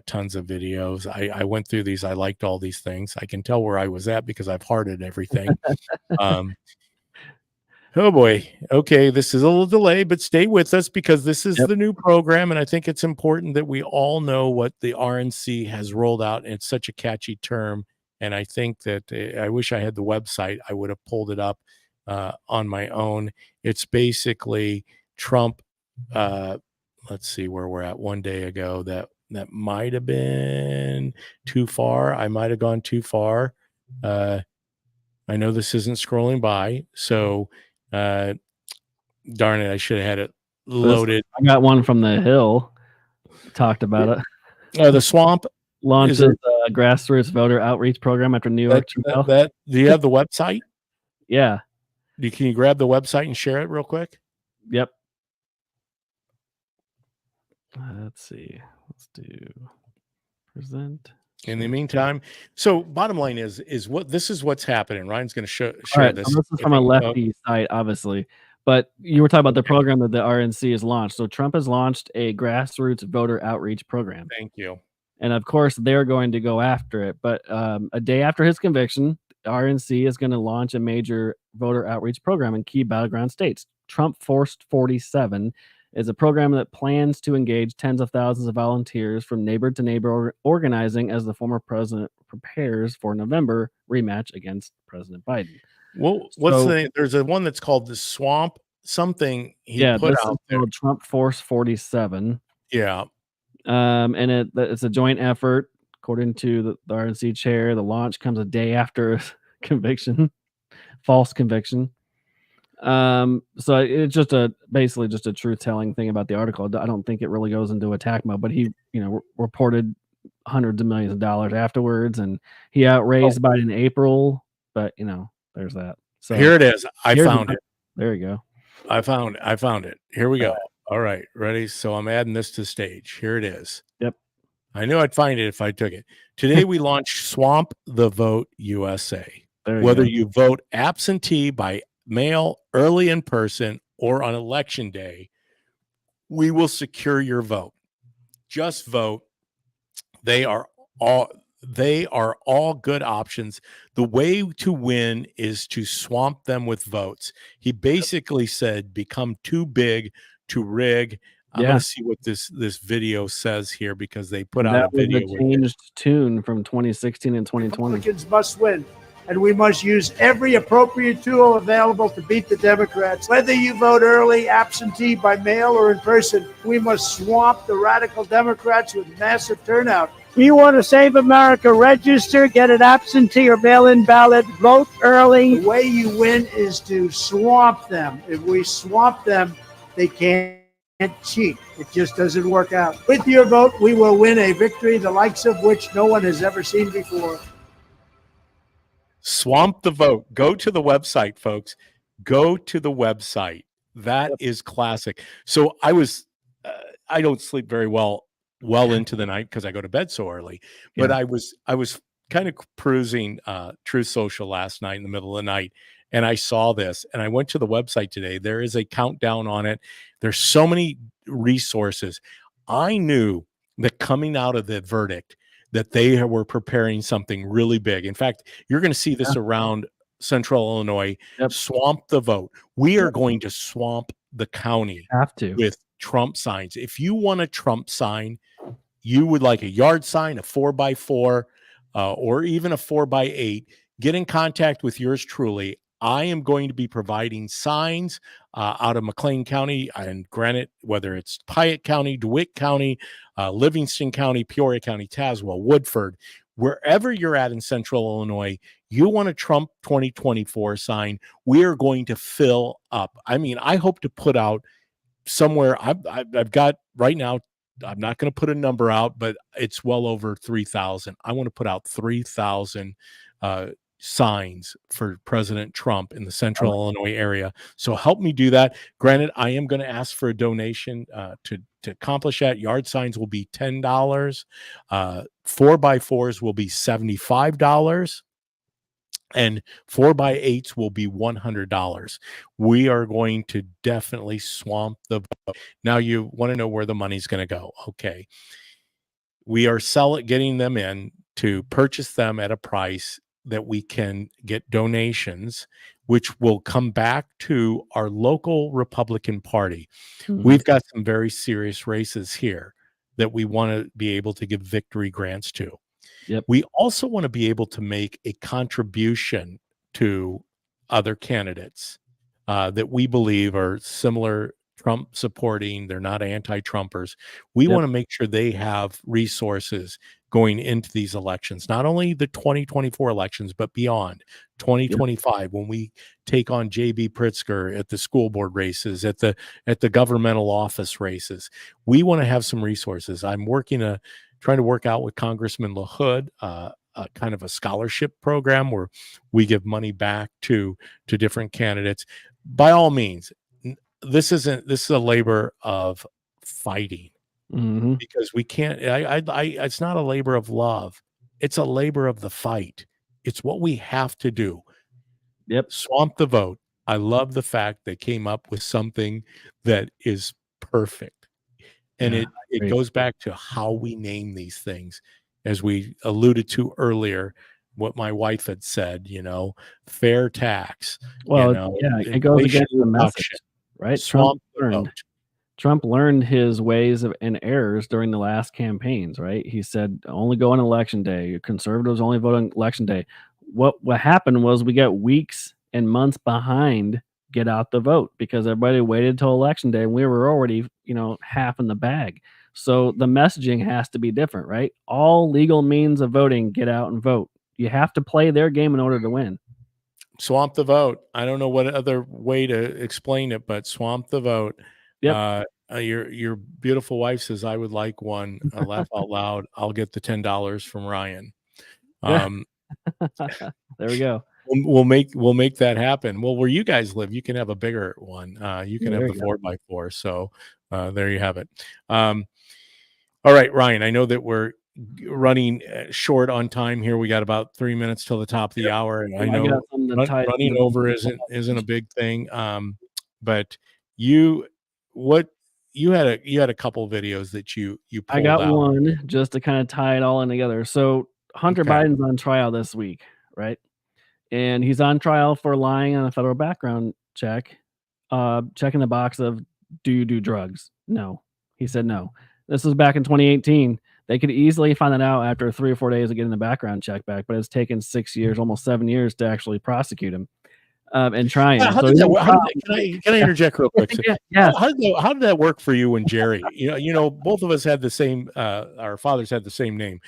tons of videos. I went through these. I liked all these things. I can tell where I was at because I've hearted everything. Oh boy. Okay, this is a little delay, but stay with us because this is the new program, and I think it's important that we all know what the RNC has rolled out, and it's such a catchy term, And I think that I wish I had the website. I would have pulled it up on my own. It's basically Trump. Let's see where we're at. One day ago, that might have been too far. I might have gone too far. I know this isn't scrolling by, so darn it, I should have had it loaded. I got one from the Hill. Talked about it. The swamp Launches a grassroots voter outreach program after New York. do you have the website? Yeah. Can you grab the website and share it real quick? Yep. Let's see. Let's do present. In the meantime, so bottom line is what this is what's happening. Ryan's going to share Right, this. so this is from a lefty site, obviously, but you were talking about the program that the RNC has launched. So Trump has launched a grassroots voter outreach program. Thank you. And of course, they're going to go after it. But a day after his conviction, the RNC is going to launch a major voter outreach program in key battleground states. Trump Forced 47 is a program that plans to engage tens of thousands of volunteers from neighbor to neighbor organizing as the former president prepares for November rematch against President Biden. Well, what's the name? There's a one that's called the Swamp something he put out there. Called Trump Force 47. Yeah. And it's a joint effort, according to the RNC chair. The launch comes a day after conviction, false conviction. So it's just basically just a truth-telling thing about the article. I don't think it really goes into attack mode, but he, reported hundreds of millions of dollars afterwards, and he outraised Biden in April. But there's that. So here it is. I found it. There you go. I found it. Here we go. All right, ready? So I'm adding this to stage. Here it is. Yep. I knew I'd find it if I took it. Today we launched Swamp the Vote USA. Whether you vote absentee, by mail, early in person, or on election day, we will secure your vote. Just vote. They are all good options. The way to win is to swamp them with votes. He basically said, become too big to rig. I'm going to see what this video says here, because they put out a video. That was a changed tune from 2016 and 2020. Republicans must win, and we must use every appropriate tool available to beat the Democrats. Whether you vote early, absentee, by mail, or in person, we must swamp the radical Democrats with massive turnout. You want to save America? Register, get an absentee or mail-in ballot, vote early. The way you win is to swamp them. If we swamp them, they can't cheat. It just doesn't work out. With your vote, we will win a victory the likes of which no one has ever seen before. Swamp the vote. Go to the website, folks. Go to the website. That is classic. So I don't sleep very well into the night because I go to bed so early. But I was kind of cruising Truth Social last night in the middle of the night, and I saw this, and I went to the website today. There is a countdown on it. There's so many resources. I knew that coming out of the verdict that they were preparing something really big. In fact, you're going to see this around Central Illinois. Swamp the vote. We are going to swamp the county with Trump signs. If you want a Trump sign, you would like a yard sign, a 4x4, or even a 4x8, get in contact with yours truly. I am going to be providing signs out of McLean County, and granted, whether it's Piatt County, DeWitt County, Livingston County, Peoria County, Tazewell, Woodford, wherever you're at in Central Illinois, you want a Trump 2024 sign, we are going to fill up. I mean, I hope to put out somewhere, I've got right now, I'm not going to put a number out, but it's well over 3,000. I want to put out 3,000 signs for President Trump in the Central Illinois area. So help me do that. Granted, I am going to ask for a donation to accomplish that. Yard signs will be $10. 4x4s will be $75. And 4x8s will be $100. We are going to definitely swamp the vote. Now you want to know where the money's going to go. Okay. We are getting them in to purchase them at a price that we can get donations, which will come back to our local Republican Party. We've got some very serious races here that we want to be able to give victory grants to. Yep. We also want to be able to make a contribution to other candidates that we believe are similar Trump supporting. They're not anti-Trumpers. We Yep. want to make sure they have resources going into these elections, not only the 2024 elections, but beyond 2025, when we take on JB Pritzker at the school board races, at the governmental office races. We want to have some resources. I'm trying to work out with Congressman LaHood, a kind of a scholarship program where we give money back to different candidates. By all means, this is a labor of fighting, because we can't. It's not a labor of love. It's a labor of the fight. It's what we have to do. Yep. Swamp the vote. I love the fact they came up with something that is perfect. And Yeah, it goes back to how we name these things, as we alluded to earlier, what my wife had said, fair tax, Well, yeah, it goes inflation against the message, reduction, right? swamp the vote. Trump learned his ways and errors during the last campaigns, right? He said only go on election day. Conservatives only vote on election day. What happened was we got weeks and months behind get out the vote because everybody waited till election day and we were already, half in the bag. So the messaging has to be different, right? All legal means of voting, get out and vote. You have to play their game in order to win. Swamp the vote. I don't know what other way to explain it, but swamp the vote. Yep. Your beautiful wife says, I would like one. Laugh out loud. I'll get the $10 from Ryan. There we go. We'll make that happen. Well, where you guys live, you can have a bigger one. You can have the 4x4. So there you have it. All right, Ryan, I know that we're running short on time here. We got about 3 minutes till the top of the hour. And I know running over isn't a big thing. But you had a couple videos that you pulled I got out. one just to kind of tie it all in together. So Hunter Biden's on trial this week, right? And he's on trial for lying on a federal background check, checking the box of, do you do drugs? No. He said no. This was back in 2018. They could easily find that out after 3 or 4 days of getting the background check back, but it's taken 6 years, almost 7 years to actually prosecute him and try him. Can I interject real quick? Yeah. How did that work for you and Jerry? Both of us had the same, our fathers had the same name.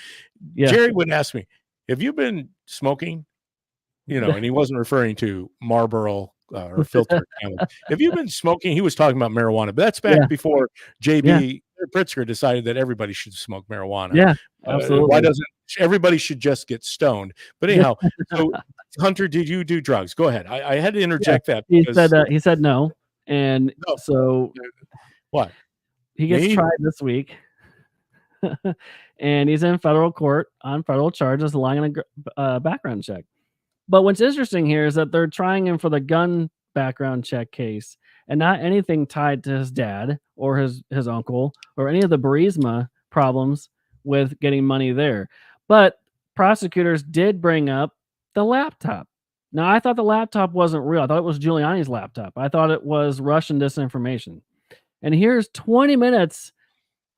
Yeah. Jerry would ask me, have you been smoking? And he wasn't referring to Marlboro or filtered Camel. Have you been smoking? He was talking about marijuana, but that's back before JB Pritzker decided that everybody should smoke marijuana. Yeah, absolutely. Why doesn't everybody should just get stoned? But anyhow, so Hunter, did you do drugs? Go ahead. I had to interject that. He said no, and so what? He gets tried this week, and he's in federal court on federal charges, lying on a background check. But what's interesting here is that they're trying him for the gun background check case and not anything tied to his dad or his uncle or any of the Burisma problems with getting money there. But prosecutors did bring up the laptop. Now, I thought the laptop wasn't real. I thought it was Giuliani's laptop. I thought it was Russian disinformation. And here's 20 minutes.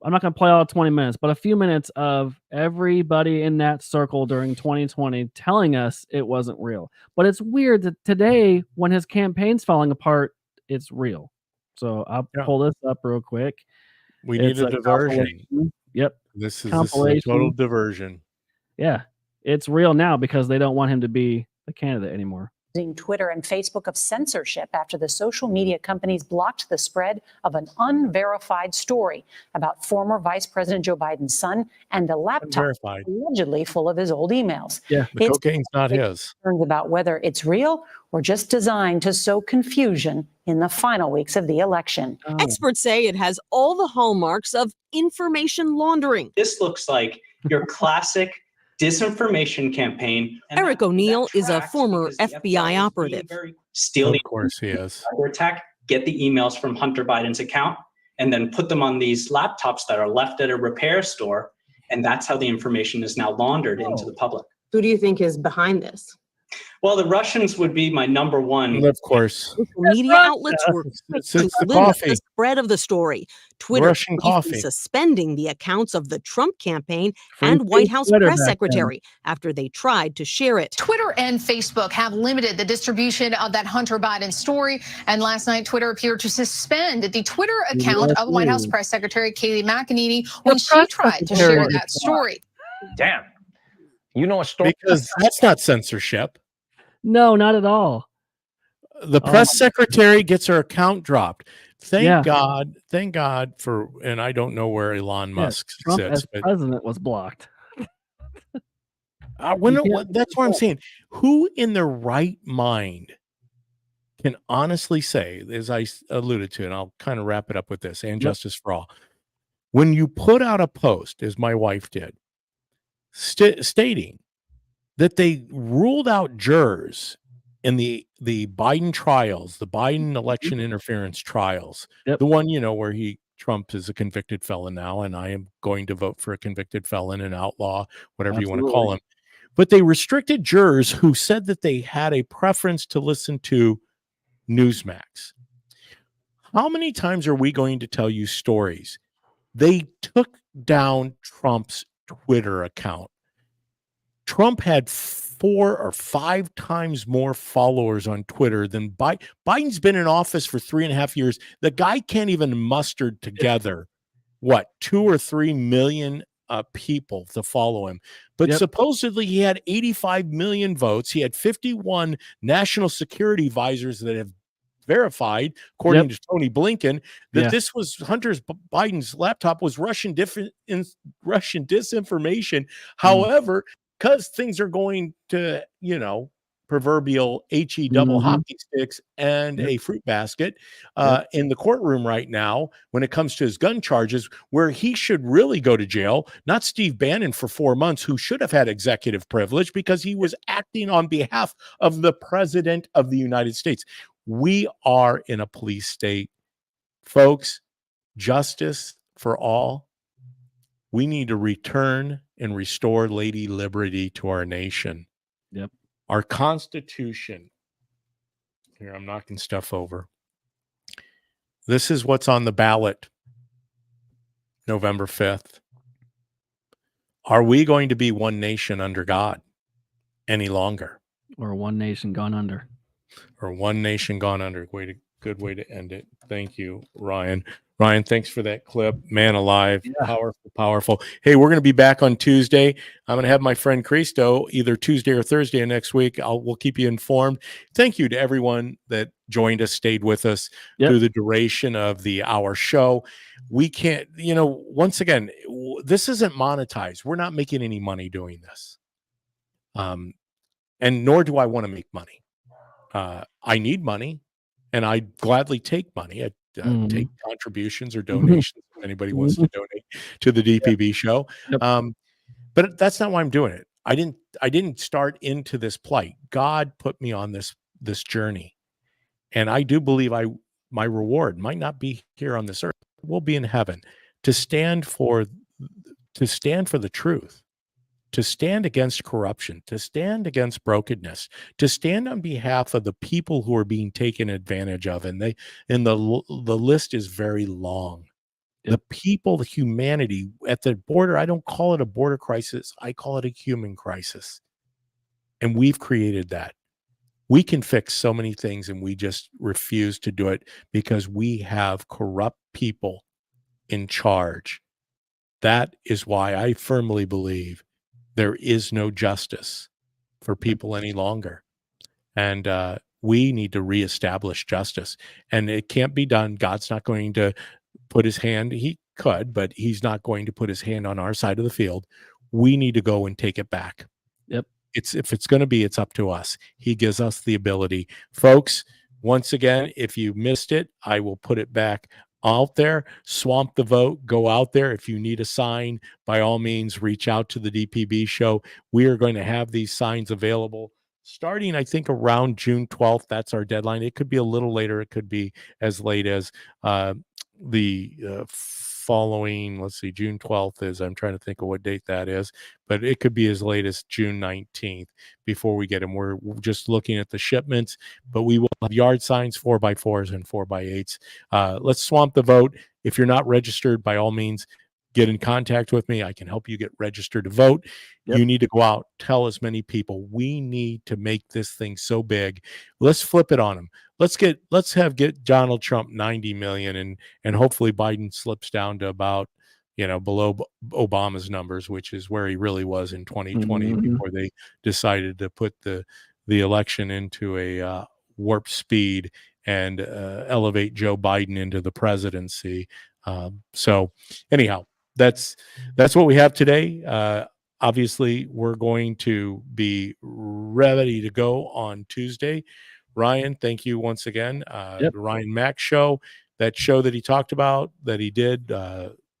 I'm not going to play all 20 minutes, but a few minutes of everybody in that circle during 2020 telling us it wasn't real. But it's weird that today, when his campaign's falling apart, it's real. So I'll pull this up real quick. We need a diversion. Yep. This is a total diversion. Yeah. It's real now because they don't want him to be the candidate anymore. Twitter and Facebook of censorship after the social media companies blocked the spread of an unverified story about former Vice President Joe Biden's son and a laptop allegedly full of his old emails. Yeah, the cocaine's not his. Concerns about whether it's real or just designed to sow confusion in the final weeks of the election. Experts say it has all the hallmarks of information laundering. This looks like your classic disinformation campaign. Eric O'Neill is a former FBI operative. Steal of course he is. Attack, get the emails from Hunter Biden's account, and then put them on these laptops that are left at a repair store. And that's how the information is now laundered into the public. Who do you think is behind this? Well, the Russians would be my number one. Of course. Social media outlets were quick It's to the limit coffee. the spread of the story. Twitter Russian briefly coffee. suspending the accounts of the Trump campaign Free and White speech House Twitter press back then. secretary after they tried to share it. Twitter and Facebook have limited the distribution of that Hunter Biden story. And last night, Twitter appeared to suspend the Twitter account of White House Press Secretary Kayleigh McEnany when she tried to share that story. Damn. You know a story? Because that's not censorship. No, not at all. The press secretary gets her account dropped. Yeah. Thank God for, and I don't know where Elon Musk Trump sits, as but president was blocked. that's what I'm saying. Who in their right mind can honestly say, as I alluded to, and I'll kind of wrap it up with this, and Justice for All, when you put out a post, as my wife did, stating that they ruled out jurors in the Biden trials, the Biden election interference trials, the one, where Trump is a convicted felon now, and I am going to vote for a convicted felon, an outlaw, whatever you want to call him. But they restricted jurors who said that they had a preference to listen to Newsmax. How many times are we going to tell you stories? They took down Trump's Twitter account. Trump had 4 or 5 times more followers on Twitter than Biden. Biden's been in office for 3.5 years. The guy can't even muster together, 2 or 3 million people to follow him. But supposedly he had 85 million votes. He had 51 national security advisors that have verified, according to Tony Blinken, that this was Biden's laptop was Russian disinformation. However, because things are going to, proverbial HE double hockey sticks and a fruit basket in the courtroom right now when it comes to his gun charges, where he should really go to jail, not Steve Bannon for 4 months, who should have had executive privilege because he was acting on behalf of the president of the United States. We are in a police state. Folks, justice for all. We need to return and restore Lady Liberty to our nation. Yep. Our Constitution. Here, I'm knocking stuff over. This is what's on the ballot November 5th. Are we going to be one nation under God any longer? Or one nation gone under. Or one nation gone under. Good way to end it. Thank you, Ryan. Ryan, thanks for that clip. Man alive. Powerful, powerful. Hey, we're going to be back on Tuesday. I'm going to have my friend Cristo either Tuesday or Thursday of next week. We'll keep you informed. Thank you to everyone that joined us, stayed with us through the duration of our show. We can't, once again, this isn't monetized. We're not making any money doing this. And nor do I want to make money. I need money, and I gladly take money. I take contributions or donations if anybody wants to donate to the DPB show. But that's not why I'm doing it. I didn't start into this plight. God put me on this journey, and I do believe my reward might not be here on this earth. It will be in heaven, to stand for the truth, to stand against corruption, to stand against brokenness, to stand on behalf of the people who are being taken advantage of. And the list is very long. The people, the humanity at the border, I don't call it a border crisis. I call it a human crisis. And we've created that. We can fix so many things, and we just refuse to do it because we have corrupt people in charge. That is why I firmly believe there is no justice for people any longer. And we need to reestablish justice. And it can't be done. God's not going to put his hand. He could, but he's not going to put his hand on our side of the field. We need to go and take it back. Yep. If it's going to be, it's up to us. He gives us the ability. Folks, once again, if you missed it, I will put it back out there. Swamp the vote. Go out there. If you need a sign, by all means, reach out to the DPB show. We are going to have these signs available starting, I think, around June 12th. That's our deadline. It could be a little later. It could be as late as the following, let's see, June 12th is, I'm trying to think of what date that is, but it could be as late as June 19th before we get them. We're just looking at the shipments, but we will have yard signs, 4x4s and 4x8s. Let's swamp the vote. If you're not registered, by all means, get in contact with me. I can help you get registered to vote. You need to go out, tell as many people. We need to make this thing so big. Let's flip it on them. Let's get Donald Trump 90 million, and hopefully Biden slips down to about, below Obama's numbers, which is where he really was in 2020 before they decided to put the election into a warp speed and elevate Joe Biden into the presidency. So anyhow, that's what we have today. Obviously, we're going to be ready to go on Tuesday. Ryan, thank you once again. The Ryan Mack Show, that show that he talked about, that he did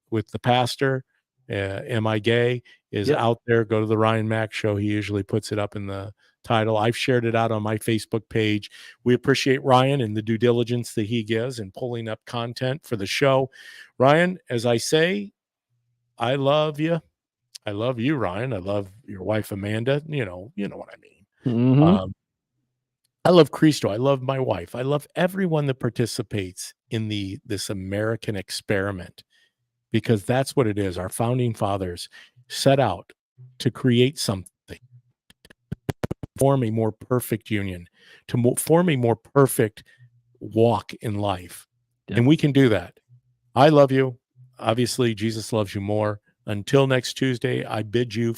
with the pastor, Am I Gay, is out there. Go to the Ryan Mack Show. He usually puts it up in the title. I've shared it out on my Facebook page. We appreciate Ryan and the due diligence that he gives in pulling up content for the show. Ryan, as I say, I love you. I love you, Ryan. I love your wife, Amanda. You know what I mean. I love Cristo. I love my wife. I love everyone that participates in this American experiment, because that's what it is. Our founding fathers set out to create something, form a more perfect union, to form a more perfect walk in life. And we can do that. I love you. Obviously, Jesus loves you more. Until next Tuesday, I bid you